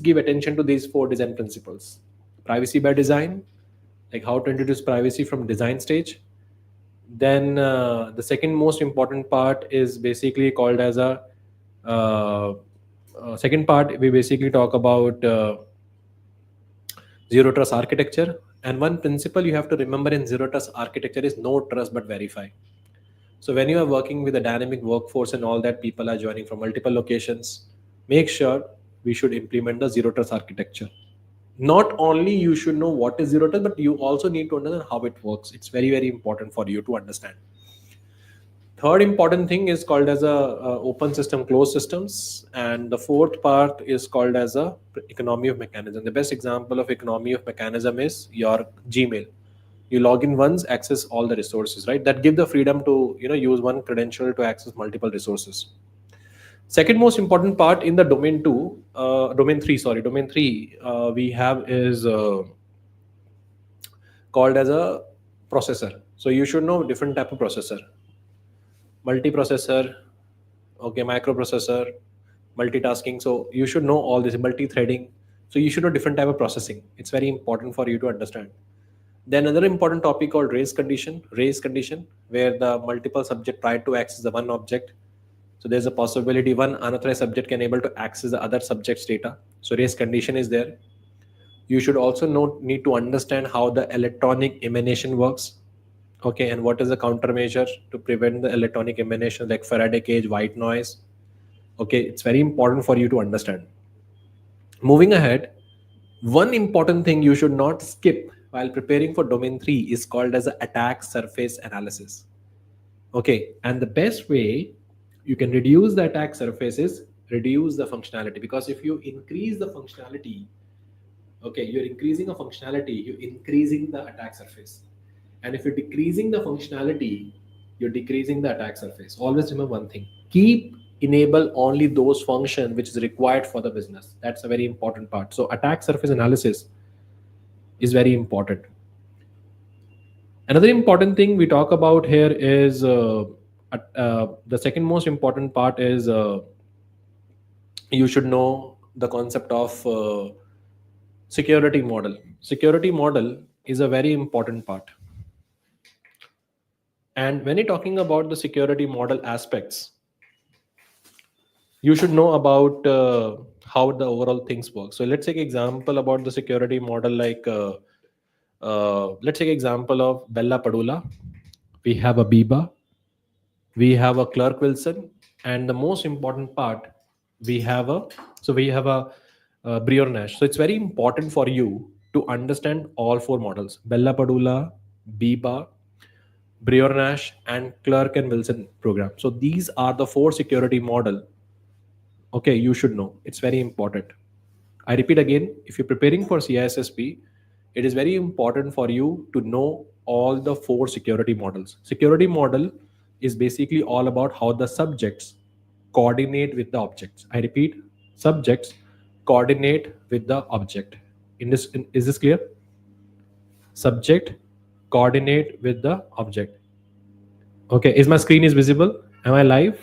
give attention to these 4 design principles. Privacy by design, like how to introduce privacy from design stage. Then the second most important part is basically called as a uh, second part. We basically talk about zero trust architecture. And one principle you have to remember in zero trust architecture is no trust but verify. So when you are working with a dynamic workforce and all that, people are joining from multiple locations, make sure we should implement the zero trust architecture. Not only you should know what is zero trust, but you also need to understand how it works. It's very, very important for you to understand. Third important thing is called as a open system, closed systems, and the fourth part is called as a economy of mechanism. The best example of economy of mechanism is your Gmail. You log in once, access all the resources, right? That give the freedom to use one credential to access multiple resources. Second most important part in the domain 3 we have is called as a processor. So you should know different type of processor: multiprocessor, okay, microprocessor, multitasking. So you should know all this, multi-threading. So you should know different type of processing. It's very important for you to understand. Then another important topic called race condition, where the multiple subject try to access the one object. So there's a possibility one unauthorized subject can able to access the other subject's data. So race condition is there. You should also need to understand how the electronic emanation works. Okay, and what is the countermeasure to prevent the electronic emanation, like Faraday cage, white noise. Okay, it's very important for you to understand. Moving ahead, one important thing you should not skip while preparing for domain 3 is called as a attack surface analysis. Okay, and the best way you can reduce the attack surface is reduce the functionality, because if you increase the functionality, okay, you're increasing a functionality, you're increasing the attack surface. And if you're decreasing the functionality, you're decreasing the attack surface. Always remember one thing: keep enable only those functions which is required for the business. That's a very important part. So attack surface analysis is very important. Another important thing we talk about here is the second most important part is you should know the concept of security model. Security model is a very important part. And when you're talking about the security model aspects, you should know about how the overall things work. So let's take example about the security model, like let's take example of Bella Padula. We have a Biba, we have a Clerk Wilson, and the most important part, we have a we have a Brior Nash. So it's very important for you to understand all four models: Bella Padula, Biba, Brior Nash, and Clerk and Wilson program. So these are the four security model. Okay, you should know. It's very important. I repeat again, if you're preparing for CISSP, it is very important for you to know all the four security models. Security model is basically all about how the subjects coordinate with the objects. I repeat, subjects coordinate with the object. Is this clear? Subject coordinate with the object. Okay, is my screen is visible? Am I live?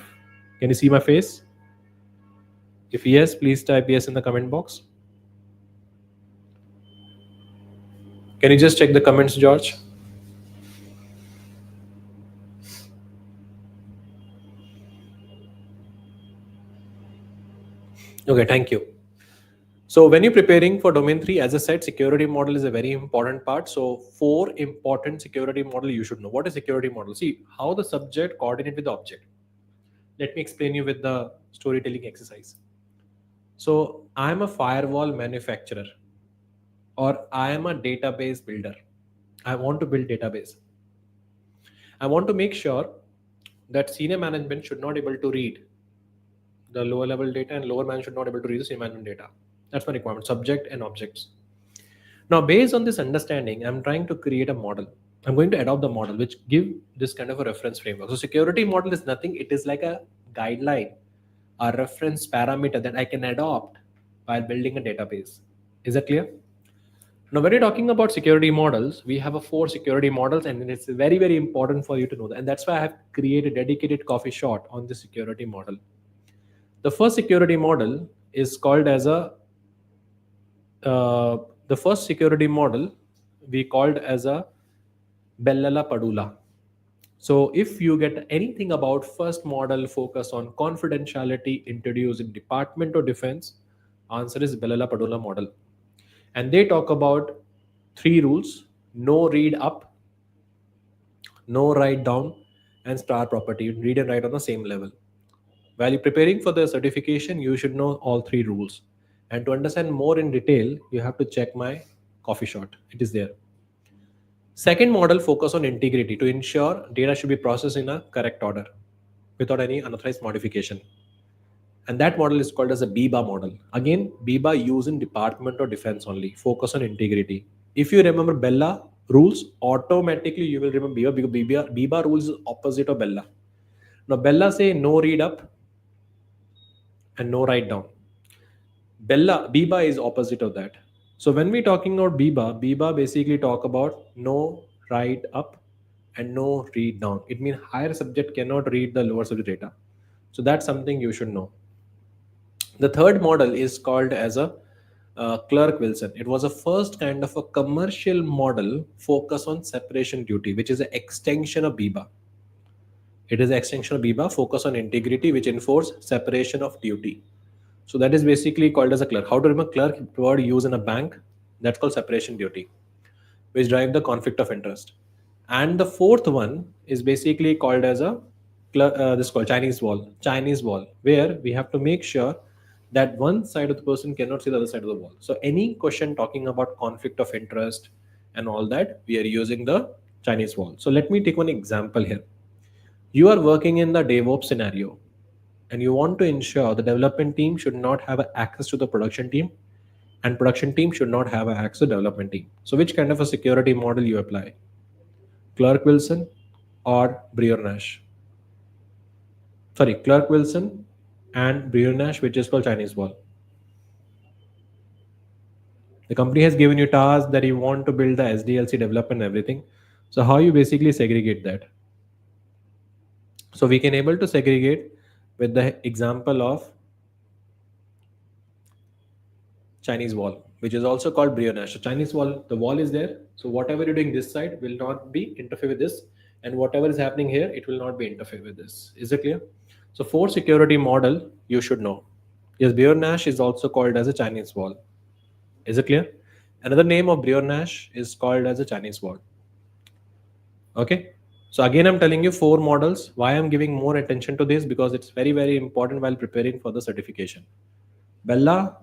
Can you see my face? If yes, please type yes in the comment box. Can you just check the comments, George? Okay, thank you. So when you're preparing for domain 3, as I said, security model is a very important part. So four important security model you should know. What is security model? See how the subject coordinate with the object. Let me explain you with the storytelling exercise. So I am a firewall manufacturer, or I am a database builder. I want to build database. I want to make sure that senior management should not able to read the lower level data, and lower man should not able to read the senior management data. That's my requirement, subject and objects. Now, based on this understanding, I'm trying to create a model. I'm going to adopt the model which give this kind of a reference framework. So security model is nothing. It is like a guideline, a reference parameter that I can adopt while building a database. Is that clear? Now, when you're talking about security models, we have a four security models, and it's very, very important for you to know that. And that's why I have created a dedicated coffee shot on the security model. The first security model is called as a the first security model we called as a Bellala Padula. So if you get anything about first model focus on confidentiality introduced in Department of Defense, answer is Bellala Padula model. And they talk about three rules: no read up, no write down, and star property. Read and write on the same level. While you're preparing for the certification, you should know all three rules. And to understand more in detail, you have to check my coffee shot. It is there. Second model focus on integrity to ensure data should be processed in a correct order without any unauthorized modification. And that model is called as a BIBA model. Again, BIBA used in Department of Defense only. Focus on integrity. If you remember Bella rules, automatically you will remember BIBA because BIBA rules is opposite of Bella. Now Bella say no read up and no write down. Biba is opposite of that. So when we talking about Biba basically talk about no write up and no read down. It means higher subject cannot read the lower subject data. So that's something you should know. The third model is called as a Clerk Wilson. It was a first kind of a commercial model focus on separation duty, which is an extension of Biba. It is an extension of Biba focus on integrity, which enforce separation of duty. So that is basically called as a clerk. How to remember clerk word used in a bank? That's called separation duty, which drive the conflict of interest. And the fourth one is basically called as a this is called Chinese wall. Chinese wall, where we have to make sure that one side of the person cannot see the other side of the wall. So any question talking about conflict of interest and all that, we are using the Chinese wall. So let me take one example here. You are working in the DevOps scenario, and you want to ensure the development team should not have access to the production team, and production team should not have access to development team. So which kind of a security model you apply? Clerk Wilson or Brior Nash? Sorry, Clerk Wilson and Brior Nash, which is called Chinese wall. The company has given you tasks that you want to build the SDLC development and everything. So how you basically segregate that? So we can able to segregate with the example of Chinese wall, which is also called brioche. So Chinese wall, the wall is there. So whatever you're doing this side will not be interfere with this, and whatever is happening here, it will not be interfere with this. Is it clear? So for security model, you should know. Yes, brioche is also called as a Chinese wall. Is it clear? Another name of brioche is called as a Chinese wall. Okay. So again, I'm telling you four models. Why I'm giving more attention to this? Because it's very, very important while preparing for the certification. Bella,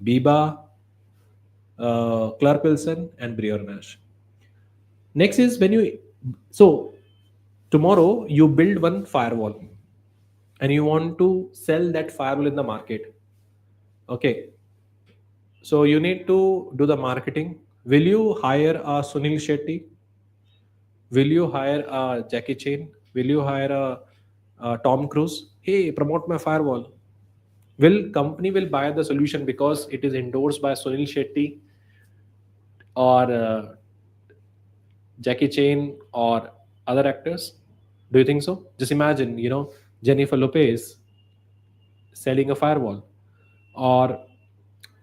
Biba, Clark Wilson, and brioche. Next is when you, so tomorrow you build one firewall and you want to sell that firewall in the market. Okay. So you need to do the marketing. Will you hire a Sunil Shetty? Will you hire a Jackie Chan? Will you hire a Tom Cruise? Hey, promote my firewall. Will company will buy the solution because it is endorsed by Sunil Shetty or Jackie Chan or other actors? Do you think so? Just imagine, Jennifer Lopez selling a firewall or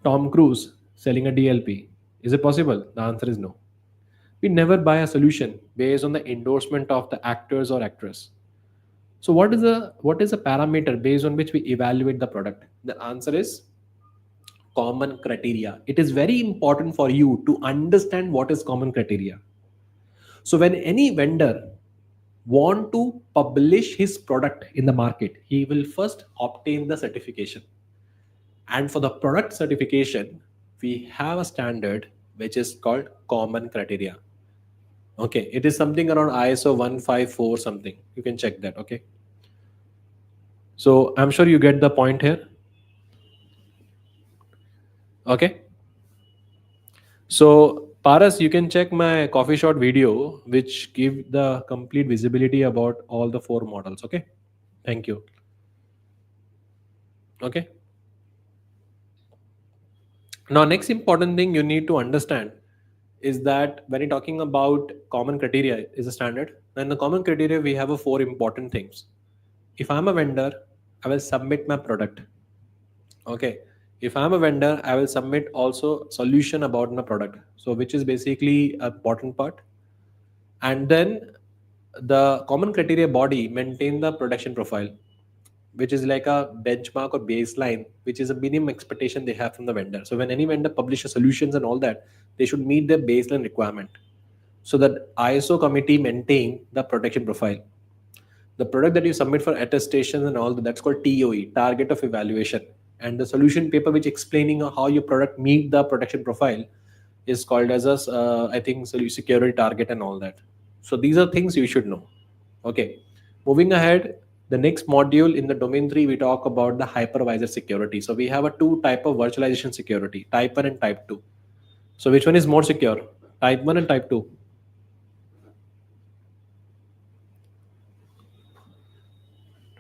Tom Cruise selling a DLP. Is it possible? The answer is no. We never buy a solution based on the endorsement of the actors or actress. So what is a parameter based on which we evaluate the product? The answer is common criteria. It is very important for you to understand what is common criteria. So when any vendor want to publish his product in the market, he will first obtain the certification. And for the product certification, we have a standard which is called common criteria. Okay, it is something around ISO 154 something. You can check that. Okay. So I'm sure you get the point here. Okay. So Paras, you can check my coffee shot video, which give the complete visibility about all the four models. Okay. Thank you. Okay. Now, next important thing you need to understand is that when you're talking about common criteria is a standard, then the common criteria we have a four important things. If I'm a vendor, I will submit my product. Okay. If I'm a vendor, I will submit also solution about my product. So which is basically a important part. And then the common criteria body maintain the production profile, which is like a benchmark or baseline, which is a minimum expectation they have from the vendor. So when any vendor publishes solutions and all that, they should meet their baseline requirement. So that ISO committee maintain the protection profile. The product that you submit for attestation and all that, that's called TOE, target of evaluation. And the solution paper which explaining how your product meet the protection profile is called as a, I think, security target and all that. So these are things you should know. Okay. Moving ahead, the next module in the domain 3, we talk about the hypervisor security. So we have a two type of virtualization security, type 1 and type 2. So which one is more secure? Type 1 and type 2?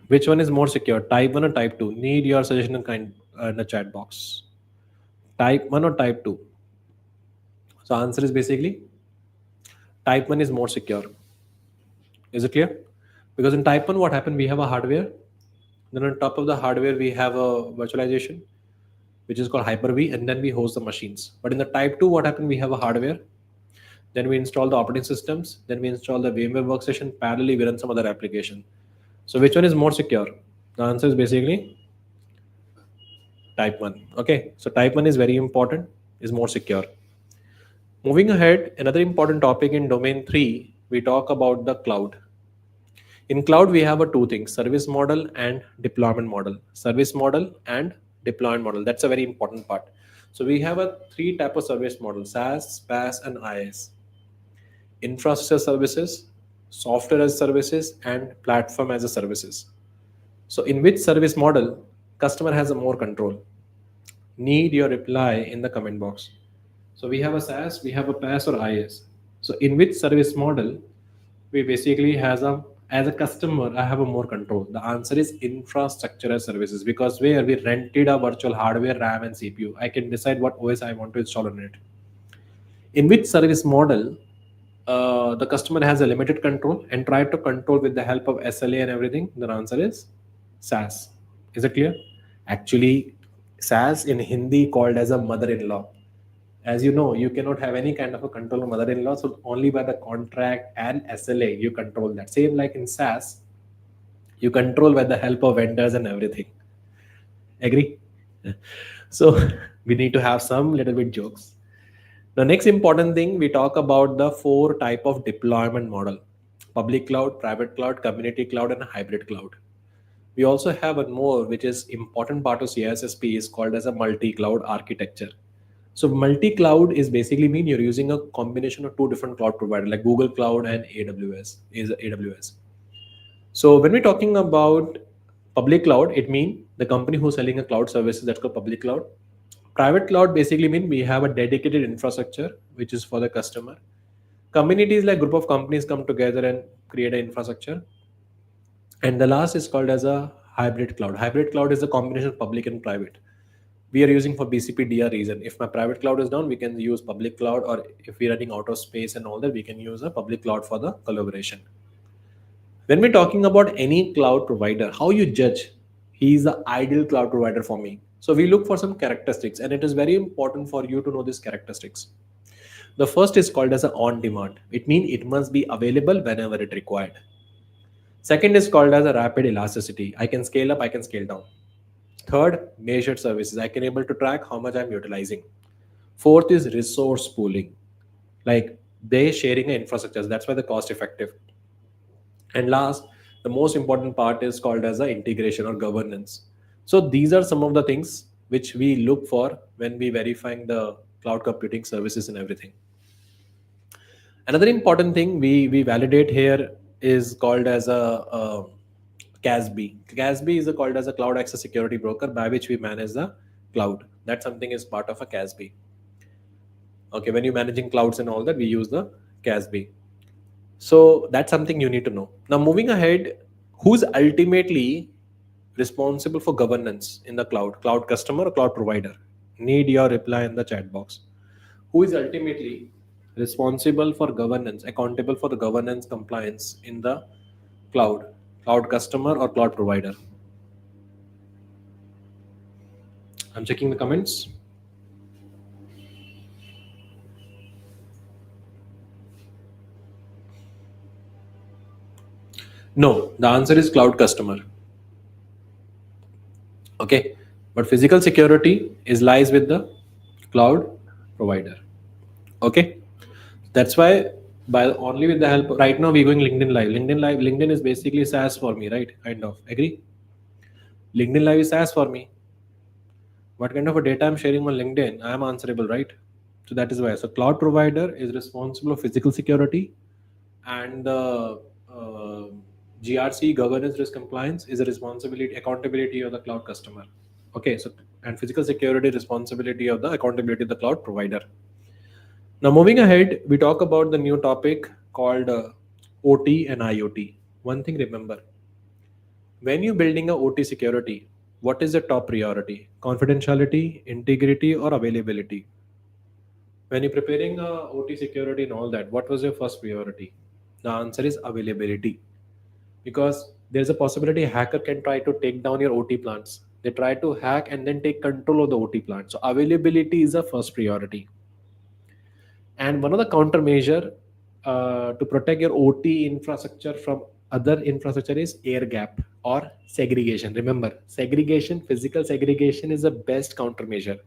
Which one is more secure, type 1 or type 2? Need your suggestion in the chat box. Type 1 or type 2? So answer is basically type 1 is more secure. Is it clear? Because in type 1, what happened? We have a hardware. Then on top of the hardware, we have a virtualization, which is called Hyper-V, and then we host the machines. But in the type 2, what happened? We have a hardware. Then we install the operating systems. Then we install the VMware workstation. Parallelly, we run some other application. So which one is more secure? The answer is basically type 1. Okay. So type 1 is very important, is more secure. Moving ahead, another important topic in domain 3, we talk about the cloud. In cloud, we have two things, service model and deployment model. Service model and deployment model. That's a very important part. So we have a three type of service model, SaaS, PaaS, and IaaS. Infrastructure services, software as services, and platform as a services. So in which service model customer has a more control? Need your reply in the comment box. So we have a SaaS, we have a PaaS or IaaS. So in which service model we basically has a, as a customer, I have a more control. The answer is infrastructure as services, because where we rented a virtual hardware, RAM and CPU, I can decide what OS I want to install on it. In which service model the customer has a limited control and try to control with the help of SLA and everything? The answer is SaaS. Is it clear? Actually, SaaS in Hindi called as a mother-in-law. As you know, you cannot have any kind of a control of mother-in-law, so only by the contract and SLA you control that. Same like in SaaS, you control with the help of vendors and everything. Agree? So we need to have some little bit jokes. The next important thing, we talk about the four type of deployment model: public cloud, private cloud, community cloud, and hybrid cloud. We also have one more, which is important part of CISSP, is called as a multi-cloud architecture. So multi-cloud is basically mean you're using a combination of two different cloud providers like Google Cloud and AWS. So when we're talking about public cloud, it means the company who's selling a cloud services, that's called public cloud. Private cloud basically mean we have a dedicated infrastructure which is for the customer. Communities like group of companies come together and create an infrastructure. And the last is called as a hybrid cloud. Hybrid cloud is a combination of public and private. We are using for BCP DR reason. If my private cloud is down, we can use public cloud, or if we're running out of space and all that, we can use a public cloud for the collaboration. When we're talking about any cloud provider, how you judge he is the ideal cloud provider for me? So we look for some characteristics, and it is very important for you to know these characteristics. The first is called as a on demand. It means it must be available whenever it required. Second is called as a rapid elasticity. I can scale up, I can scale down. Third, measured services. I can able to track how much I'm utilizing. Fourth is resource pooling. Like they sharing an infrastructure. That's why the cost effective. And last, the most important part is called as a integration or governance. So these are some of the things which we look for when we verifying the cloud computing services and everything. Another important thing we validate here is called as a CASB. CASB is called as a cloud access security broker by which we manage the cloud. That something is part of a CASB. Okay, when you're managing clouds and all that, we use the CASB. So that's something you need to know. Now, moving ahead, who's ultimately responsible for governance in the cloud? Cloud customer or cloud provider? Need your reply in the chat box. Who is ultimately responsible for governance, accountable for the governance compliance in the cloud? Cloud customer or cloud provider? I'm checking the comments. No, the answer is cloud customer. Okay, but physical security is lies with the cloud provider. Okay, that's why by only with the help right now we're going LinkedIn live. LinkedIn live, LinkedIn is basically SaaS for me, right? Kind of agree. LinkedIn live is SaaS for me. What kind of a data I'm sharing on LinkedIn, I am answerable, right? So that is why. So cloud provider is responsible for physical security, and the GRC, governance risk compliance, is a responsibility accountability of the cloud customer. Okay, so and physical security responsibility of the accountability of the cloud provider. Now moving ahead, we talk about the new topic called OT and IoT. One thing remember, when you're building a OT security, what is the top priority? Confidentiality, integrity, or availability? When you're preparing OT security and all that, what was your first priority? The answer is availability, because there's a possibility a hacker can try to take down your OT plants. They try to hack and then take control of the OT plant. So availability is the first priority. And one of the countermeasure to protect your OT infrastructure from other infrastructure is air gap or segregation. Remember, segregation, physical segregation is the best countermeasure,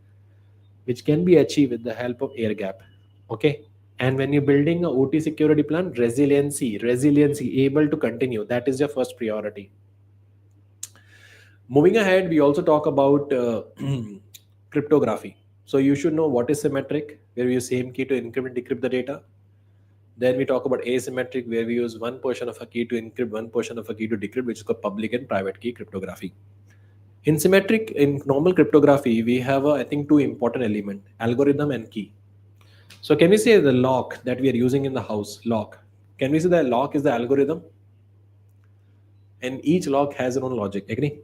which can be achieved with the help of air gap. Okay. And when you're building a OT security plan, resiliency, able to continue. That is your first priority. Moving ahead, we also talk about cryptography. So you should know what is symmetric, where we use same key to encrypt and decrypt the data. Then we talk about asymmetric, where we use one portion of a key to encrypt, one portion of a key to decrypt, which is called public and private key cryptography. In symmetric, in normal cryptography, we have, I think, two important elements: algorithm and key. So can we say the lock that we are using in the house, lock? Can we say that lock is the algorithm? And each lock has its own logic, agree?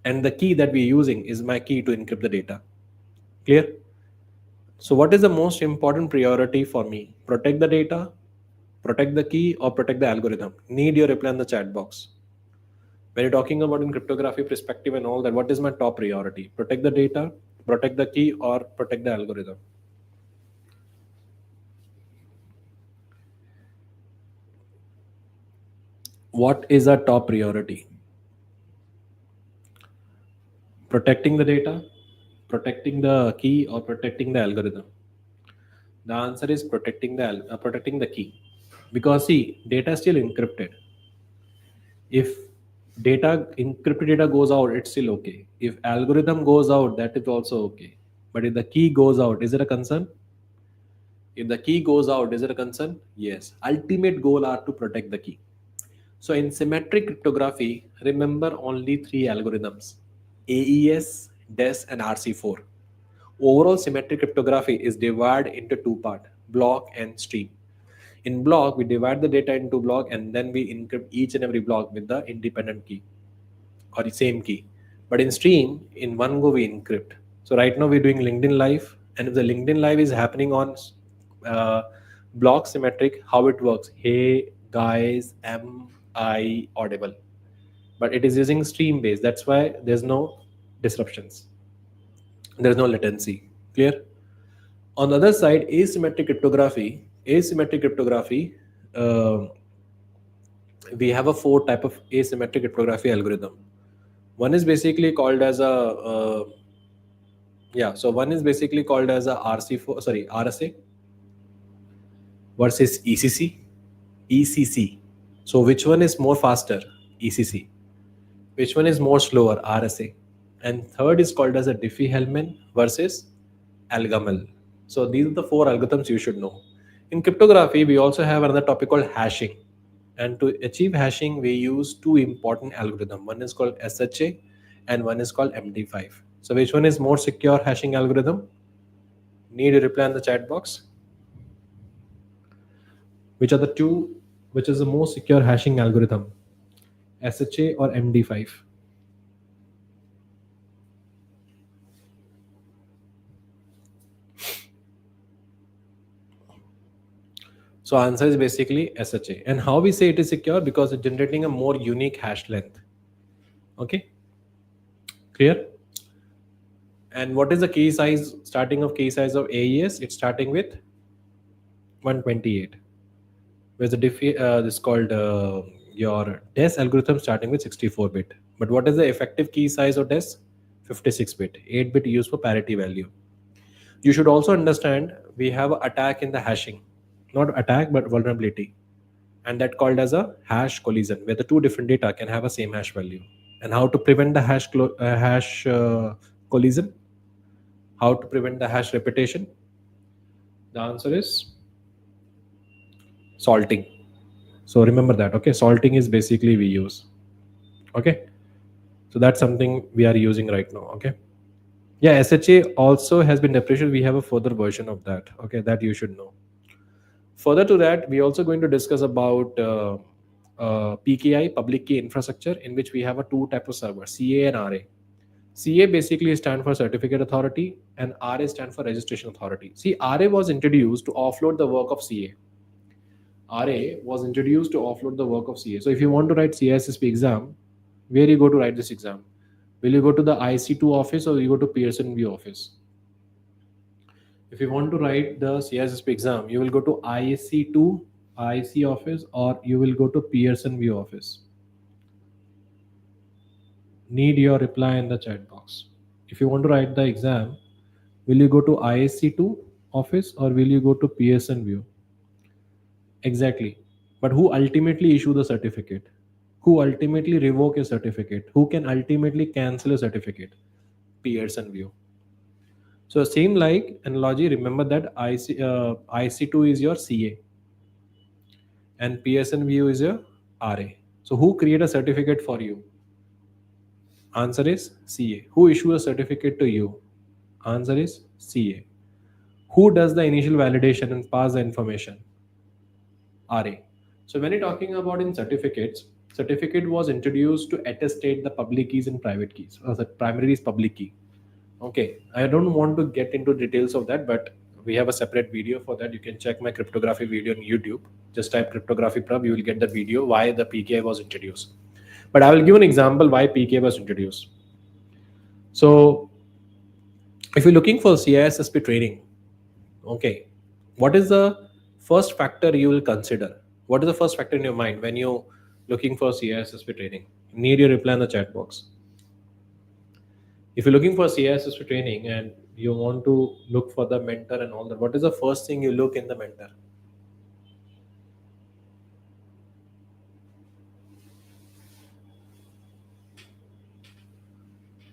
And the key that we're using is my key to encrypt the data. Clear? So what is the most important priority for me? Protect the data, protect the key, or protect the algorithm? Need your reply in the chat box. When you're talking about in cryptography perspective and all that, what is my top priority? Protect the data, protect the key, or protect the algorithm? What is our top priority? Protecting the data, protecting the key, or protecting the algorithm? The answer is protecting the key, because see, data is still encrypted. If encrypted data goes out, it's still okay. If algorithm goes out, that is also okay. But if the key goes out, is it a concern? If the key goes out, is it a concern? Yes. Ultimate goal are to protect the key. So in symmetric cryptography, remember only three algorithms: AES, DES, and RC4. Overall symmetric cryptography is divided into two parts: block and stream. In block, we divide the data into block and then we encrypt each and every block with the independent key or the same key. But in stream, in one go we encrypt. So right now we're doing LinkedIn Live, and if the LinkedIn Live is happening on uh, block symmetric, how it works? Hey guys, am I audible? But it is using stream based. That's why there's no disruptions. There's no latency. Clear? On the other side, asymmetric cryptography, uh, we have a four type of asymmetric cryptography algorithm. One is basically called as a yeah. So one is basically called as a RC4, sorry, RSA versus ECC. ECC. So which one is more faster? ECC. Which one is more slower? RSA. And third is called as a Diffie-Hellman versus Algamel. So these are the four algorithms you should know. In cryptography, we also have another topic called hashing. And to achieve hashing, we use two important algorithms. One is called SHA and one is called MD5. So which one is more secure hashing algorithm? Need a reply in the chat box. Which are the two, which is the most secure hashing algorithm? SHA or MD5? So answer is basically SHA. And how we say it is secure? Because it's generating a more unique hash length. Okay, clear? And what is the key size, starting of key size of AES? It's starting with 128. Whereas this called your DES algorithm starting with 64-bit. But what is the effective key size of DES? 56-bit. 8-bit used for parity value. You should also understand we have an attack in the hashing. Not attack, but vulnerability. And that called as a hash collision, where the two different data can have a same hash value. And how to prevent the hash collision? How to prevent the hash repetition? The answer is salting. So remember that. Okay, salting is basically we use. Okay, so that's something we are using right now. Okay, yeah, SHA also has been depreciated. We have a further version of that. Okay, that you should know. Further to that, we're also going to discuss about PKI, public key infrastructure, in which we have a two type of server, CA and RA. CA basically stand for certificate authority and RA stand for registration authority. See, RA was introduced to offload the work of CA. RA was introduced to offload the work of CA. So if you want to write CISSP exam, where you go to write this exam? Will you go to the IC2 office or you go to Pearson VUE office? If you want to write the CISSP exam, you will go to IC2 IC office or you will go to Pearson VUE office. Need your reply in the chat box. If you want to write the exam, will you go to ISC2 office or will you go to Pearson VUE? Exactly. But who ultimately issue the certificate? Who ultimately revoke a certificate? Who can ultimately cancel a certificate? Pearson VUE. So same like analogy, remember that IC2 is your CA and Pearson VUE is your RA. So who create a certificate for you? Answer is CA. Who issue a certificate to you? Answer is CA. Who does the initial validation and pass the information? RA. So when you're talking about in certificates, certificate was introduced to attestate the public keys and private keys. The primary is public key. Okay, I don't want to get into details of that, but we have a separate video for that. You can check my cryptography video on YouTube. Just type cryptography Prabh, you will get the video why the PKI was introduced. But I will give an example why PKI was introduced. So if you're looking for CISSP training, okay, what is the first factor you will consider? What is the first factor in your mind when you looking for CISSP training, need your reply in the chat box. If you're looking for CISSP training and you want to look for the mentor and all that, what is the first thing you look in the mentor?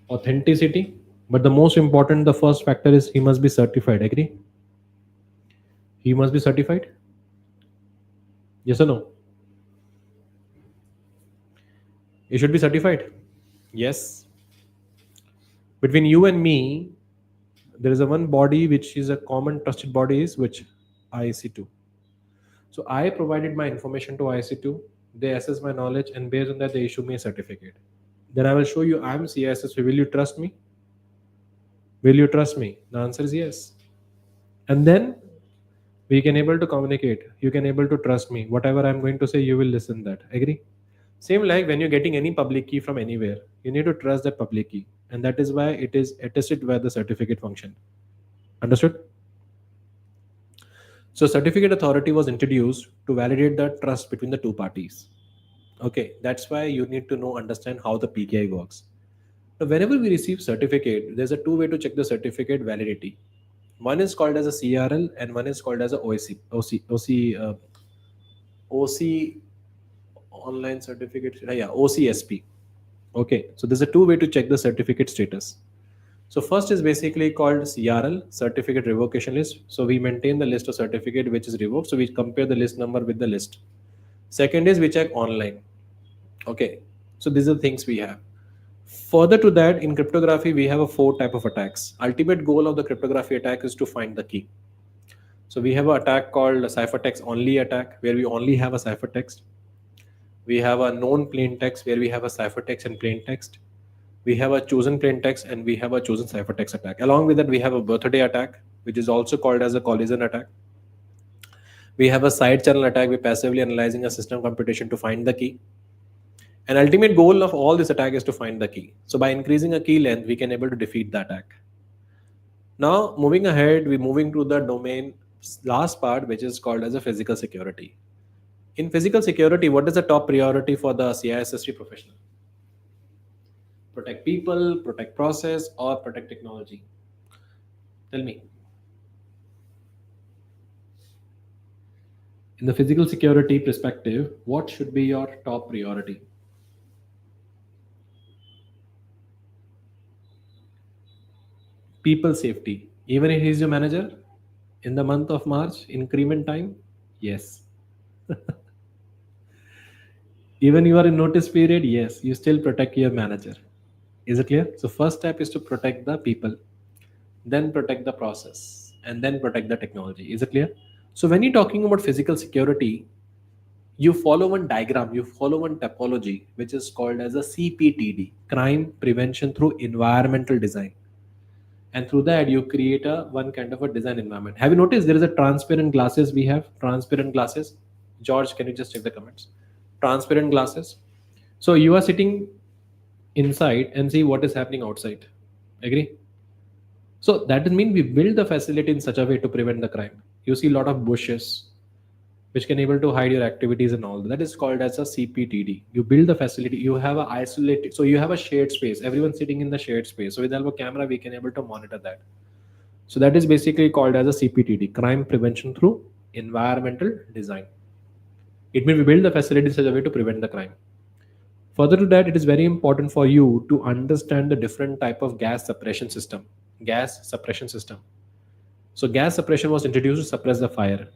Authenticity. But the most important, the first factor is he must be certified. Agree? He must be certified. Yes or no? You should be certified. Yes. Between you and me, there is a one body which is a common trusted body is which IC2. So I provided my information to IC2. They assess my knowledge and based on that they issue me a certificate. Then I will show you I'm CISSP. Will you trust me? Will you trust me? The answer is yes. And then we can able to communicate. You can able to trust me. Whatever I'm going to say, you will listen that. Agree? Same like when you're getting any public key from anywhere, you need to trust that public key. And that is why it is attested by the certificate function. Understood? So certificate authority was introduced to validate the trust between the two parties. Okay, that's why you need to know, understand how the PKI works. Now, whenever we receive certificate, there's a two way to check the certificate validity. One is called as a CRL and one is called as a OC online certificate. Yeah, OCSP. Okay, so there's a two way to check the certificate status. So first is basically called CRL, certificate revocation list. So we maintain the list of certificate which is revoked. So we compare the list number with the list. Second is we check online. Okay, so these are the things we have. Further to that, in cryptography, we have a four type of attacks. Ultimate goal of the cryptography attack is to find the key. So we have an attack called a ciphertext only attack, where we only have a ciphertext. We have a known plain text, where we have a ciphertext and plain text. We have a chosen plain text and we have a chosen ciphertext attack. Along with that, we have a birthday attack, which is also called as a collision attack. We have a side channel attack. We're passively analyzing a system computation to find the key. And ultimate goal of all this attack is to find the key. So by increasing a key length, we can able to defeat the attack. Now, moving ahead, we're moving to the domain last part, which is called as a physical security. In physical security, what is the top priority for the CISSP professional? Protect people, protect process, or protect technology? Tell me. In the physical security perspective, what should be your top priority? People safety. Even if he's your manager in the month of March, increment time? Yes. Even you are in notice period? Yes. You still protect your manager. Is it clear? So first step is to protect the people, then protect the process, and then protect the technology. Is it clear? So when you're talking about physical security, you follow one diagram, you follow one topology, which is called as a CPTD, crime prevention through environmental design. And through that, you create a one kind of a design environment. Have you noticed there is a transparent glasses? We have transparent glasses. George, can you just check the comments? Transparent glasses. So you are sitting inside and see what is happening outside. Agree? So that means we build the facility in such a way to prevent the crime. You see a lot of bushes, which can able to hide your activities and all. That is called as a CPTD. You build the facility. You have a isolated, so you have a shared space. Everyone sitting in the shared space. So with our camera, we can able to monitor that. So that is basically called as a CPTD, crime prevention through environmental design. It means we build the facility in such a way to prevent the crime. Further to that, it is very important for you to understand the different type of gas suppression system. Gas suppression system. So gas suppression was introduced to suppress the fire.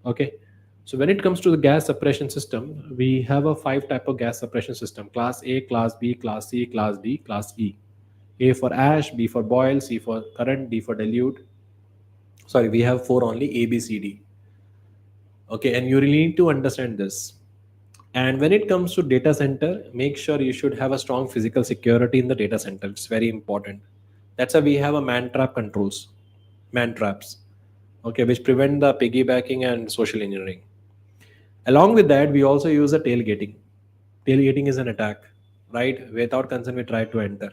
Okay. So when it comes to the gas suppression system, we have a five type of gas suppression system: class A, class B, class C, class D, class E. A for ash, B for boil, C for current, D for dilute. Sorry, we have four only: A, B, C, D. Okay, and you really need to understand this. And when it comes to data center, make sure you should have a strong physical security in the data center. It's very important. That's why we have a man trap controls, man traps, okay, which prevent the piggybacking and social engineering. Along with that, we also use a tailgating. Tailgating is an attack, right? Without consent, we try to enter.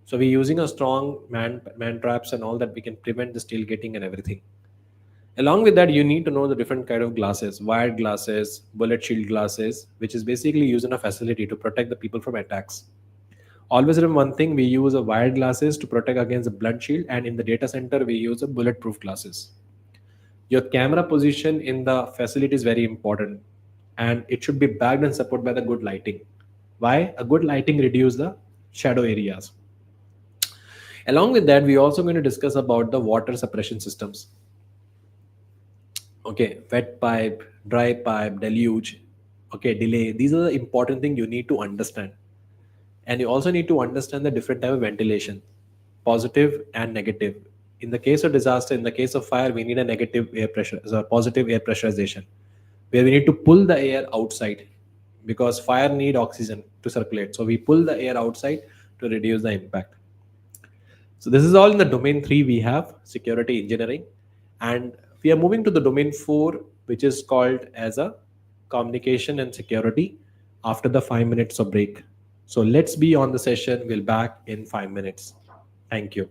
So we're using a strong man traps and all that we can prevent this tailgating and everything. Along with that, you need to know the different kind of glasses: wired glasses, bullet shield glasses, which is basically used in a facility to protect the people from attacks. Always remember one thing: we use a wired glasses to protect against the blunt shield, and in the data center we use a bulletproof glasses. Your camera position in the facility is very important, and it should be backed and supported by the good lighting. Why? A good lighting reduce the shadow areas. Along with that, we also going to discuss about the water suppression systems. Okay, wet pipe, dry pipe, deluge, okay, delay. These are the important thing you need to understand. And you also need to understand the different type of ventilation, positive and negative. In the case of disaster, in the case of fire, we need a negative air pressure, so a positive air pressurization, where we need to pull the air outside, because fire need oxygen to circulate. So we pull the air outside to reduce the impact. So this is all in the domain 3. We have security engineering, and we are moving to the domain 4, which is called as a communication and security after the 5 minutes of break. So let's be on the session. We'll back in 5 minutes. Thank you.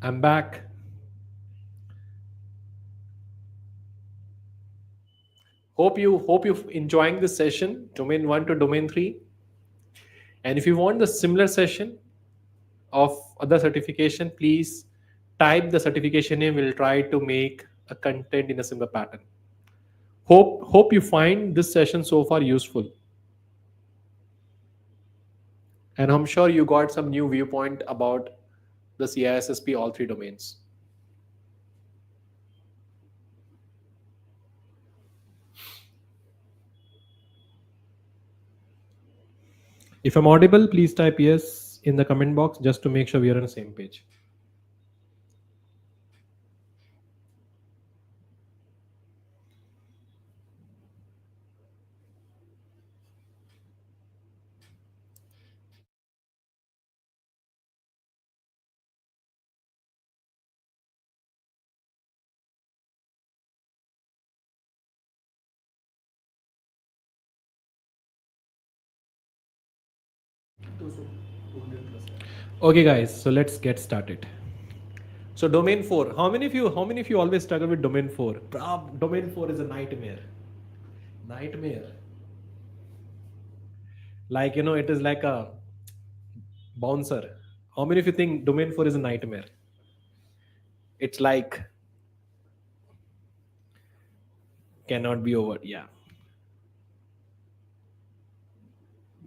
I'm back. Hope you enjoying this session, domain 1 to domain 3. And if you want the similar session of other certification, please type the certification name. We'll try to make a content in a similar pattern. Hope you find this session so far useful. And I'm sure you got some new viewpoint about the CISSP all three domains. If I'm audible, please type yes in the comment box just to make sure we are on the same page. Okay, guys, so let's get started. So domain 4. How many of you always struggle with domain 4? Prabh, domain 4 is a nightmare. Nightmare. Like, it is like a bouncer. How many of you think domain 4 is a nightmare? It's like cannot be over. Yeah.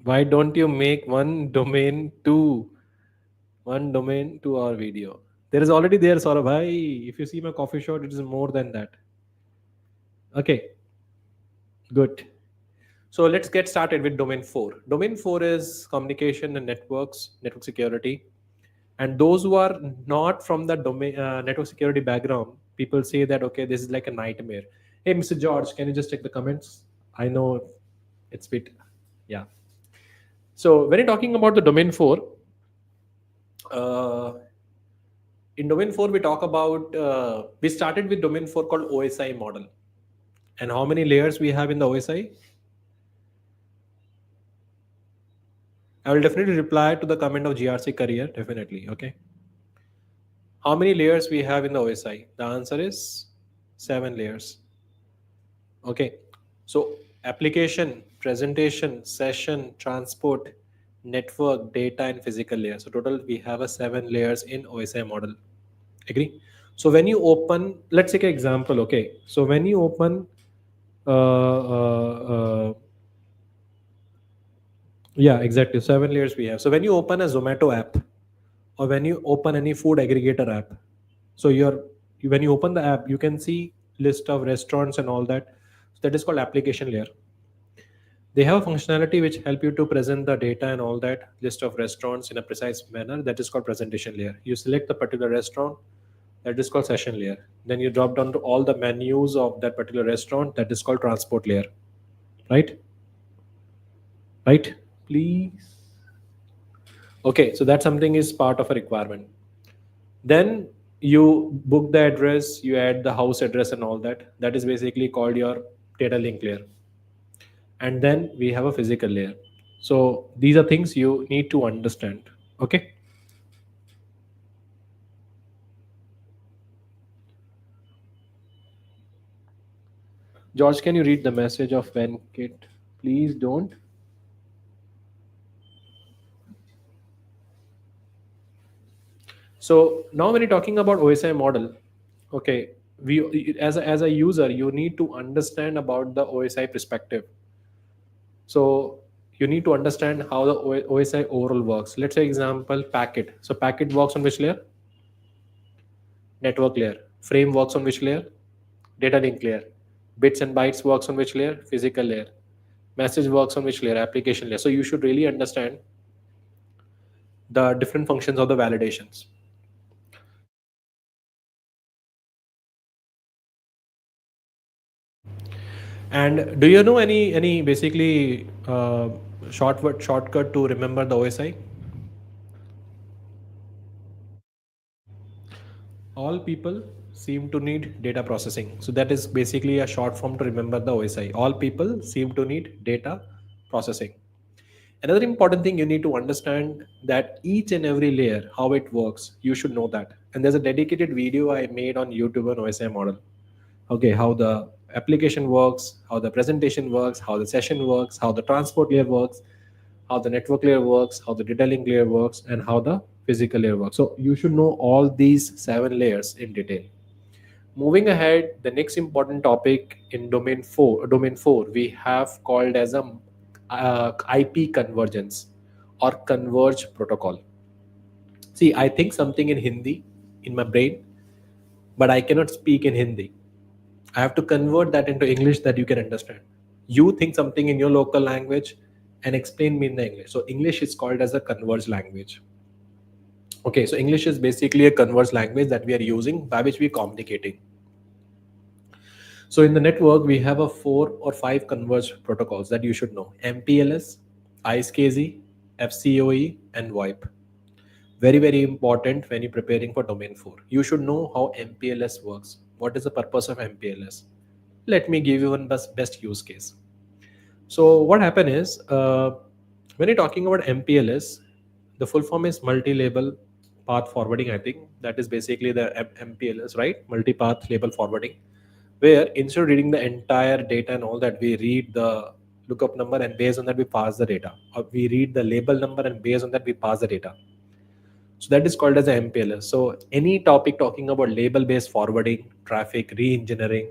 Why don't you make one domain to our video? There is already there, Saurabh. Bhai. If you see my coffee shop, it is more than that. Okay, good. So let's get started with domain 4. Domain 4 is communication and networks, network security. And those who are not from the domain network security background, people say that okay, this is like a nightmare. Hey, Mr. George, can you just check the comments? I know it's bit, yeah. So when you're talking about the domain 4, uh, in domain 4 we talk about we started with domain 4 called OSI model. And how many layers we have in the OSI? I will definitely reply to the comment of GRC career, definitely. Okay. How many layers we have in the OSI? The answer is 7 layers. Okay. So application, presentation, session, transport, network, data, and physical layer. So total we have a 7 layers in OSI model. Agree? So when you open, let's take an example. Okay. So when you open, yeah, exactly. 7 layers we have. So when you open a Zomato app, or when you open any food aggregator app, so when you open the app, you can see list of restaurants and all that. So that is called application layer. They have a functionality which help you to present the data and all that list of restaurants in a precise manner. That is called presentation layer. You select the particular restaurant, that is called session layer. Then you drop down to all the menus of that particular restaurant, that is called transport layer. Right? Right? Please. Okay, so that something is part of a requirement. Then you book the address, you add the house address and all that. That is basically called your data link layer. And then we have a physical layer. So these are things you need to understand. Okay. George, can you read the message of Venkit? Please don't. So now when you're talking about OSI model, okay, we as a user, you need to understand about the OSI perspective. So you need to understand how the OSI overall works. Let's say example packet. So packet works on which layer? Network layer. Frame works on which layer? Data link layer. Bits and bytes works on which layer? Physical layer. Message works on which layer? Application layer. So you should really understand the different functions of the validations. And do you know any basically shortcut to remember the OSI? All people seem to need data processing. So that is basically a short form to remember the OSI. All people seem to need data processing. Another important thing you need to understand that each and every layer, how it works, you should know that. And there's a dedicated video I made on YouTube on OSI model. Okay, how the application works, how the presentation works, how the session works, how the transport layer works, how the network layer works, how the data link layer works, and how the physical layer works. So you should know all these 7 layers in detail. Moving ahead, the next important topic in domain 4, we have called as a IP convergence or converge protocol. See, I think something in Hindi in my brain, but I cannot speak in Hindi. I have to convert that into English that you can understand. You think something in your local language and explain me in the English. So English is called as a converged language. Okay, so English is basically a converged language that we are using by which we are communicating. So in the network, we have a 4 or 5 converged protocols that you should know: MPLS, ISKZ, FCOE, and VoIP. Very, very important when you're preparing for domain 4. You should know how MPLS works. What is the purpose of MPLS? Let me give you one best use case. So what happened is, when you're talking about MPLS, the full form is multi-label path forwarding. I think that is basically the MPLS, right? Multi-path label forwarding, where instead of reading the entire data and all that, we read the lookup number and based on that we pass the data, or we read the label number and based on that we pass the data. So that is called as a MPLS. So any topic talking about label-based forwarding, traffic re-engineering,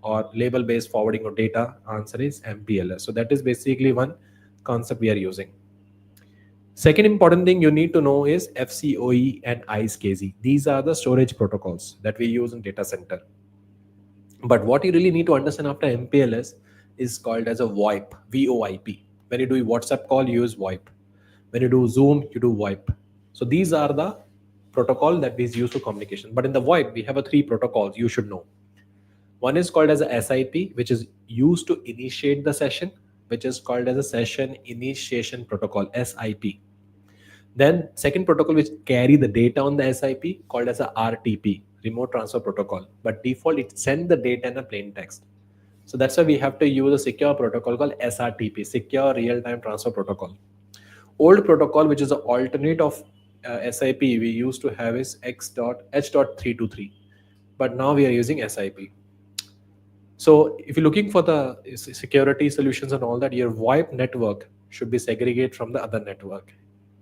or label-based forwarding of data, answer is MPLS. So that is basically one concept we are using. Second important thing you need to know is FCOE and ISKZ. These are the storage protocols that we use in data center. But what you really need to understand after MPLS is called as a VoIP, VoIP. When you do WhatsApp call, you use VoIP. When you do Zoom, you do VoIP. So these are the protocol that is used for communication. But in the VoIP, we have a 3 protocols you should know. One is called as a SIP, which is used to initiate the session, which is called as a session initiation protocol, SIP. Then second protocol which carry the data on the SIP called as a RTP, remote transfer protocol. But default it send the data in a plain text. So that's why we have to use a secure protocol called SRTP, secure real-time transfer protocol. Old protocol, which is an alternate of SIP, we used to have is H.323, but now we are using SIP. So if you're looking for the security solutions and all that, your VoIP network should be segregated from the other network.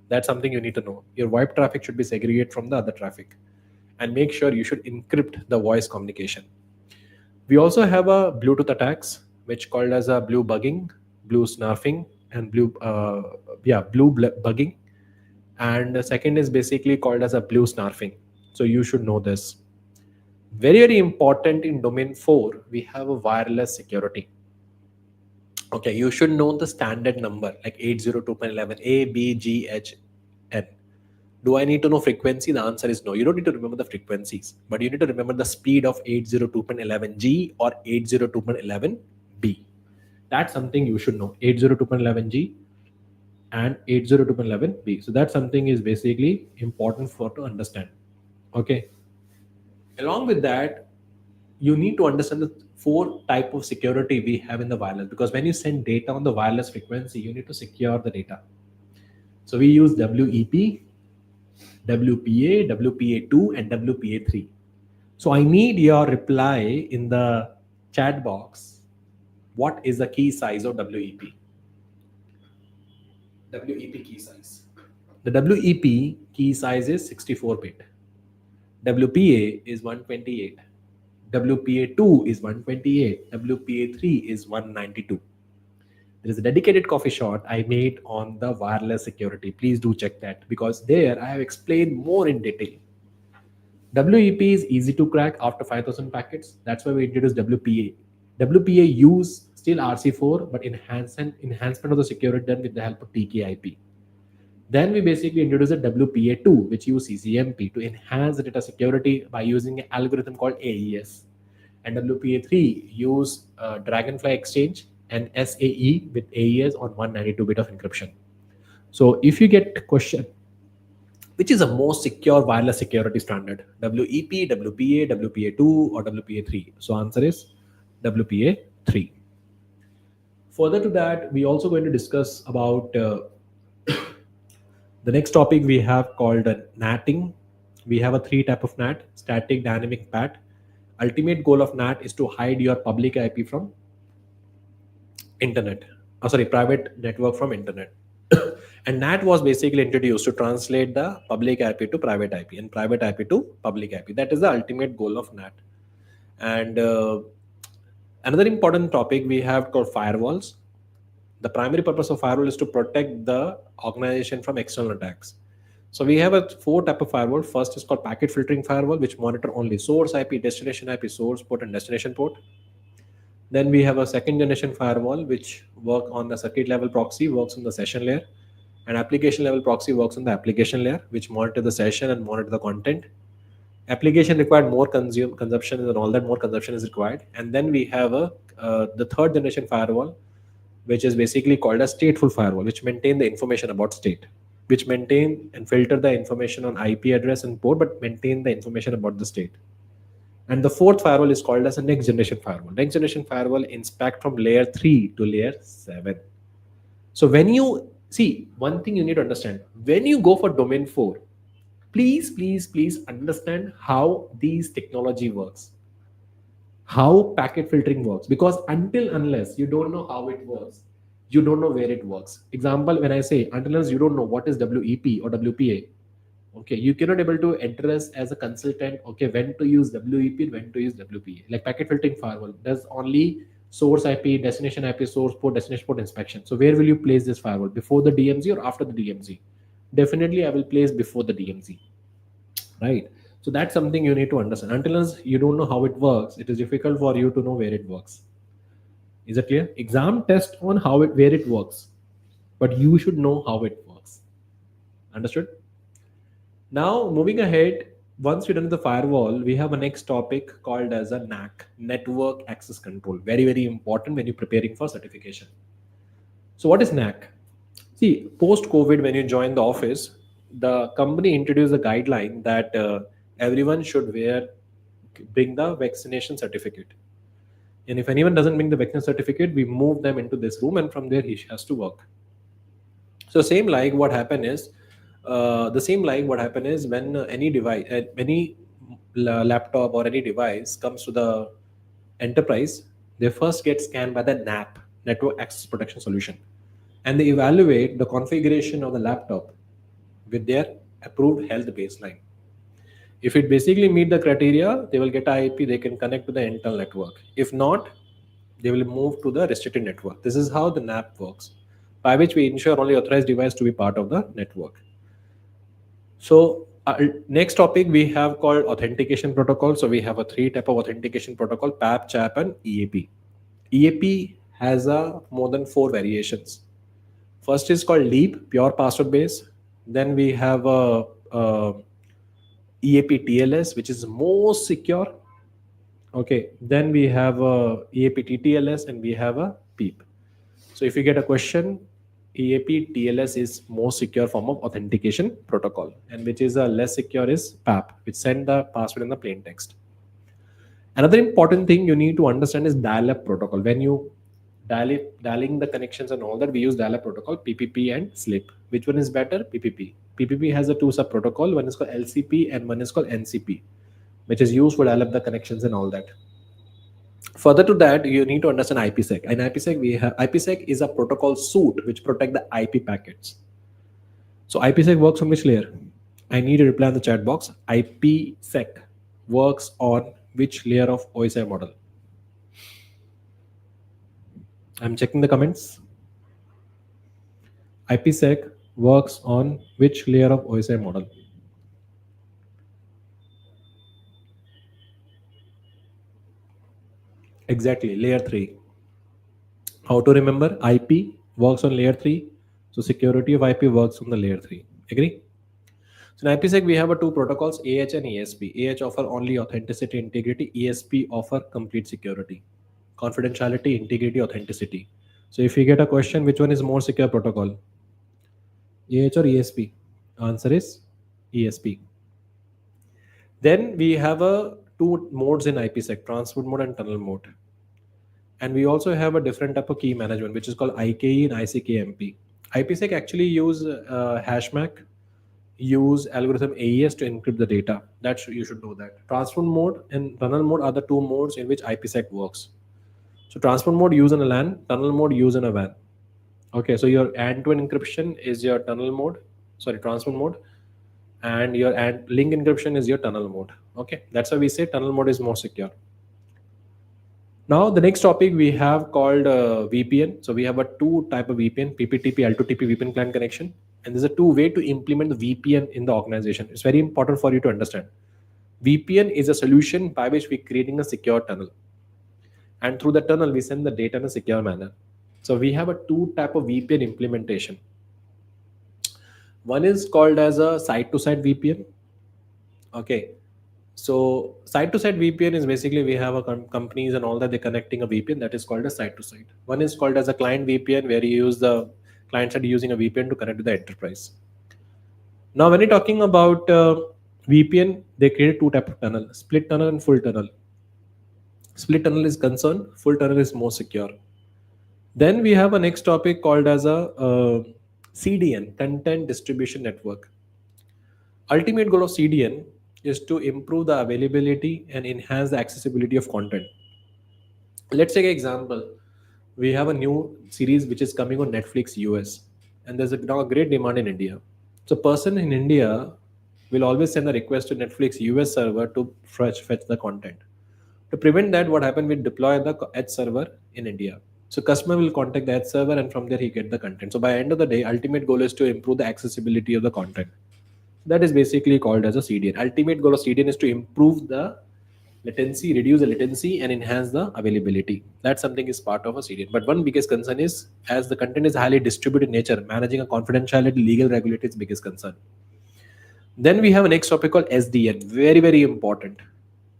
That's something you need to know. Your VoIP traffic should be segregated from the other traffic, and make sure you should encrypt the voice communication. We also have a Bluetooth attacks, which called as a blue bugging, blue snarfing, and blue bugging. And the second is basically called as a blue snarfing. So you should know this. Very, very important in domain 4, we have a wireless security. Okay, you should know the standard number like 802.11 A, B, G, H, N. Do I need to know frequency? The answer is no. You don't need to remember the frequencies, but you need to remember the speed of 802.11G or 802.11B. That's something you should know. 802.11G and 802.11B. So that's something is basically important for to understand. Okay. Along with that, you need to understand the 4 type of security we have in the wireless, because when you send data on the wireless frequency, you need to secure the data. So we use WEP, WPA, WPA2, and WPA3. So I need your reply in the chat box. What is the key size of WEP? WEP key size. The WEP key size is 64-bit. WPA is 128. WPA2 is 128. WPA3 is 192. There is a dedicated coffee shot I made on the wireless security. Please do check that, because there I have explained more in detail. WEP is easy to crack after 5,000 packets. That's why we introduced WPA. WPA use still RC4, but enhancement of the security done with the help of TKIP. Then we basically introduced a WPA2, which use CCMP to enhance the data security by using an algorithm called AES. And WPA3 use Dragonfly Exchange and SAE with AES on 192-bit of encryption. So if you get question, which is the most secure wireless security standard? WEP, WPA, WPA2, or WPA3? So answer is WPA3. Further to that, we also going to discuss about the next topic we have called NATing, We have a three type of NAT: static, dynamic, PAT. Ultimate goal of NAT is to hide your public IP from internet. Oh, sorry, private network from internet. And NAT was basically introduced to translate the public IP to private IP and private IP to public IP. That is the ultimate goal of NAT. And another important topic we have called firewalls. The primary purpose of firewall is to protect the organization from external attacks. So we have a four type of firewall. First is called packet filtering firewall, which monitor only source IP, destination IP, source port, and destination port. Then we have a second generation firewall, which work on the circuit level proxy, works on the session layer, and application level proxy works on the application layer, which monitor the session and monitor the content. Application required more consumption and all that, more consumption is required. And then we have a the third generation firewall, which is basically called a stateful firewall, which maintain the information about state, which maintain and filter the information on IP address and port, but maintain the information about the state. And the fourth firewall is called as a next generation firewall. Next generation firewall inspect from layer 3 to layer 7. So when you see, one thing you need to understand, when you go for domain 4, please understand how these technology works, how packet filtering works, because until unless you don't know how it works, you don't know where it works. Example, when I say until unless you don't know what is WEP or WPA, okay, you cannot able to address as a consultant, okay, when to use WEP and when to use WPA. Like packet filtering firewall does only source IP, destination IP, source port, destination port inspection. So where will you place this firewall, before the DMZ or after the DMZ? Definitely I will place before the DMZ, right? So that's something you need to understand. Until you don't know how it works, it is difficult for you to know where it works. Is it clear? Exam test on how it, where it works, but you should know how it works. Understood? Now moving ahead, once we're done with the firewall, we have a next topic called as a NAC, network access control. Very important when you're preparing for certification. So what is NAC? See, post COVID, when you join the office, the company introduced a guideline that everyone should bring the vaccination certificate. And if anyone doesn't bring the vaccination certificate, we move them into this room, and from there he has to work. So same like what happened is, when any device, any laptop or any device comes to the enterprise, they first get scanned by the NAP, Network Access Protection Solution, and they evaluate the configuration of the laptop with their approved health baseline. If it basically meet the criteria, they will get IP, they can connect to the internal network. If not, they will move to the restricted network. This is how the NAP works, by which we ensure only authorized device to be part of the network. So next topic we have called authentication protocol. So we have a three type of authentication protocol: PAP, CHAP, and EAP. EAP has more than 4 variations. First is called LEAP, pure password base. Then we have EAP TLS, which is most secure. Okay. Then we have EAP TTLS, and we have a PEEP. So if you get a question, EAP TLS is most secure form of authentication protocol, and which is less secure is PAP, which send the password in the plain text. Another important thing you need to understand is dial-up protocol. When you dialing the connections and all that, we use dial-up protocol, PPP and SLIP. Which one is better? PPP. PPP has a 2 sub protocol. One is called LCP and one is called NCP, which is used for dial-up the connections and all that. Further to that, you need to understand IPsec. In IPsec, we have IPsec is a protocol suite which protect the IP packets. So IPsec works on which layer? I need a reply in the chat box. IPsec works on which layer of OSI model? I'm checking the comments. IPsec works on which layer of OSI model? Exactly, layer 3. How to remember? IP works on layer 3. So security of IP works on the layer 3. Agree? So in IPsec, we have 2 protocols, AH and ESP. AH offer only authenticity, integrity. ESP offer complete security, confidentiality, integrity, authenticity. So if you get a question, which one is more secure protocol? AH or ESP? Answer is ESP. Then we have 2 modes in IPsec, transport mode and tunnel mode. And we also have a different type of key management, which is called IKE and ICKMP. IPsec actually use HashMac use algorithm AES to encrypt the data. You should know that. Transfer mode and tunnel mode are the two modes in which IPsec works. So transfer mode use in a LAN, tunnel mode use in a WAN. Okay, so your end-to-end encryption is your tunnel mode, sorry, transfer mode, and your link encryption is your tunnel mode. Okay, that's why we say tunnel mode is more secure. Now the next topic we have called VPN. So we have a two type of VPN, PPTP, L2TP VPN client connection, and there's a two way to implement the VPN in the organization. It's very important for you to understand. VPN is a solution by which we're creating a secure tunnel, and through the tunnel we send the data in a secure manner. So we have a two type of VPN implementation. One is called as a site-to-site VPN. Okay, so site-to-site VPN is basically we have a companies and all that they're connecting a VPN that is called a site-to-site. One is called as a client VPN where you use the client side using a VPN to connect to the enterprise. Now, when you're talking about VPN, they create two type of tunnel: split tunnel and full tunnel. Split tunnel is concerned, full tunnel is more secure. Then we have a next topic called as a CDN, content distribution network. Ultimate goal of CDN is to improve the availability and enhance the accessibility of content. Let's take an example. We have a new series which is coming on Netflix US, and there's now a great demand in India. So person in India will always send a request to Netflix US server to fetch the content. To prevent that, what happened, we deploy the edge server in India. So customer will contact the edge server and from there he get the content. So by end of the day, ultimate goal is to improve the accessibility of the content. That is basically called as a CDN. Ultimate goal of CDN is to improve the latency, reduce the latency, and enhance the availability. That something is part of a CDN. But one biggest concern is, as the content is highly distributed in nature, managing a confidentiality, legal regulatory is biggest concern. Then we have a next topic called SDN. Very, very important.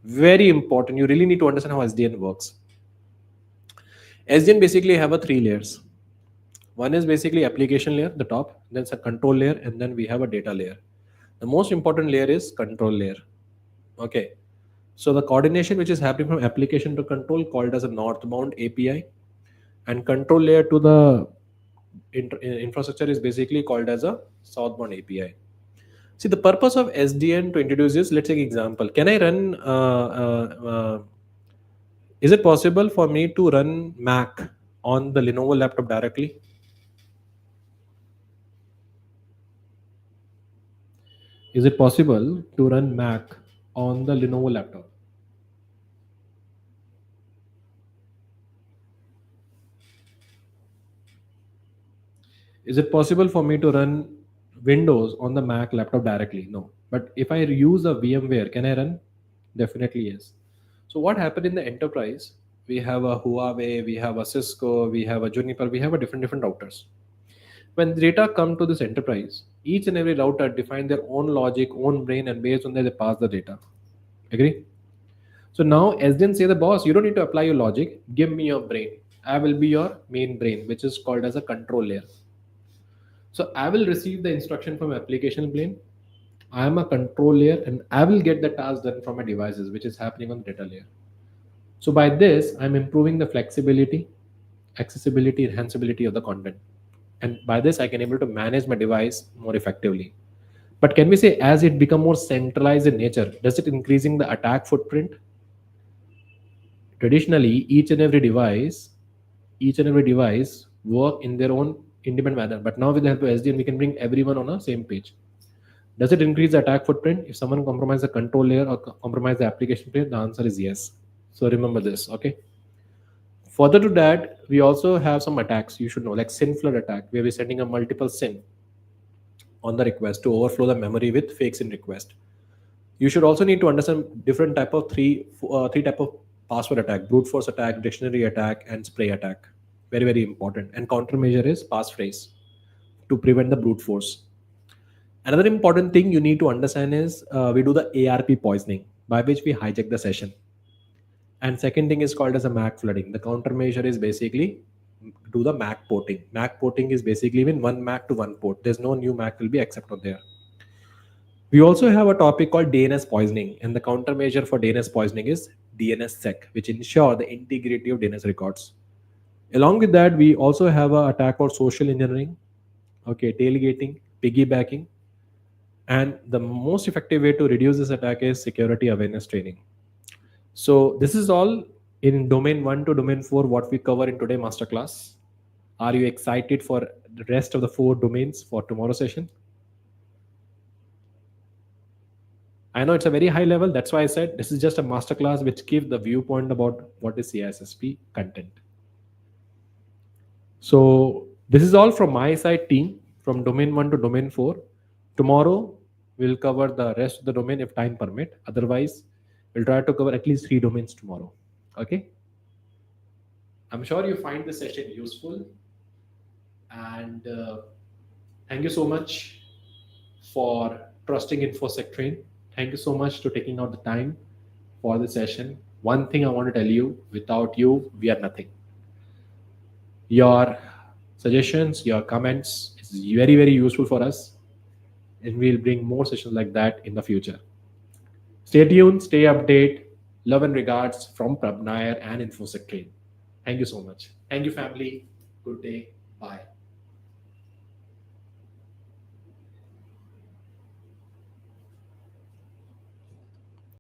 Very important. You really need to understand how SDN works. SDN basically have a three layers. One is basically application layer, the top, then it's a control layer, and then we have a data layer. The most important layer is control layer. Okay. So the coordination which is happening from application to control called as a northbound API, and control layer to the infrastructure is basically called as a southbound API. See, the purpose of SDN to introduce this, let's take example. Can I run, is it possible for me to run Mac on the Lenovo laptop directly? Is it possible to run Mac on the Lenovo laptop? Is it possible for me to run Windows on the Mac laptop directly? No. But if I use a VMware, can I run? Definitely yes. So what happened in the enterprise? We have a Huawei, we have a Cisco, we have a Juniper, we have a different routers. When data come to this enterprise, each and every router define their own logic, own brain, and based on that they pass the data. Agree? So now SDN say the boss, you don't need to apply your logic. Give me your brain. I will be your main brain, which is called as a control layer. So I will receive the instruction from application plane. I am a control layer and I will get the task done from my devices, which is happening on the data layer. So by this, I'm improving the flexibility, accessibility, enhanceability of the content. And by this, I can able to manage my device more effectively. But can we say as it become more centralized in nature, does it increasing the attack footprint? Traditionally, each and every device work in their own independent manner. But now with the help of SDN, we can bring everyone on a same page. Does it increase the attack footprint if someone compromise the control layer or compromise the application layer? The answer is yes. So remember this, okay? Further to that, we also have some attacks you should know, like SYN flood attack, where we're sending a multiple SYN on the request to overflow the memory with fake SYN request. You should also need to understand different type of three type of password attack: brute force attack, dictionary attack, and spray attack. Very, very important. And countermeasure is passphrase to prevent the brute force. Another important thing you need to understand is we do the ARP poisoning, by which we hijack the session. And second thing is called as a MAC flooding. The countermeasure is basically do the MAC porting. MAC porting is basically when one MAC to one port. There's no new MAC will be accepted there. We also have a topic called DNS poisoning, and the countermeasure for DNS poisoning is DNSSEC, which ensure the integrity of DNS records. Along with that, we also have an attack called social engineering, okay, tailgating, piggybacking, And the most effective way to reduce this attack is security awareness training. So this is all in domain 1 to domain 4 what we cover in today masterclass. Are you excited for the rest of the 4 domains for tomorrow's session? I know it's a very high level. That's why I said this is just a masterclass which gives the viewpoint about what is CISSP content. So this is all from my side, team, from domain 1 to domain 4. Tomorrow we'll cover the rest of the domain if time permit. Otherwise, we'll try to cover at least 3 domains tomorrow. Okay. I'm sure you find this session useful, and thank you so much for trusting InfoSec Train. Thank you so much for taking out the time for the session. One thing I want to tell you: without you, we are nothing. Your suggestions, your comments is very, very useful for us, and we'll bring more sessions like that in the future. Stay tuned, stay updated. Love and regards from Prabh Nair and InfoSec Train. Thank you so much. Thank you, family. Good day. Bye.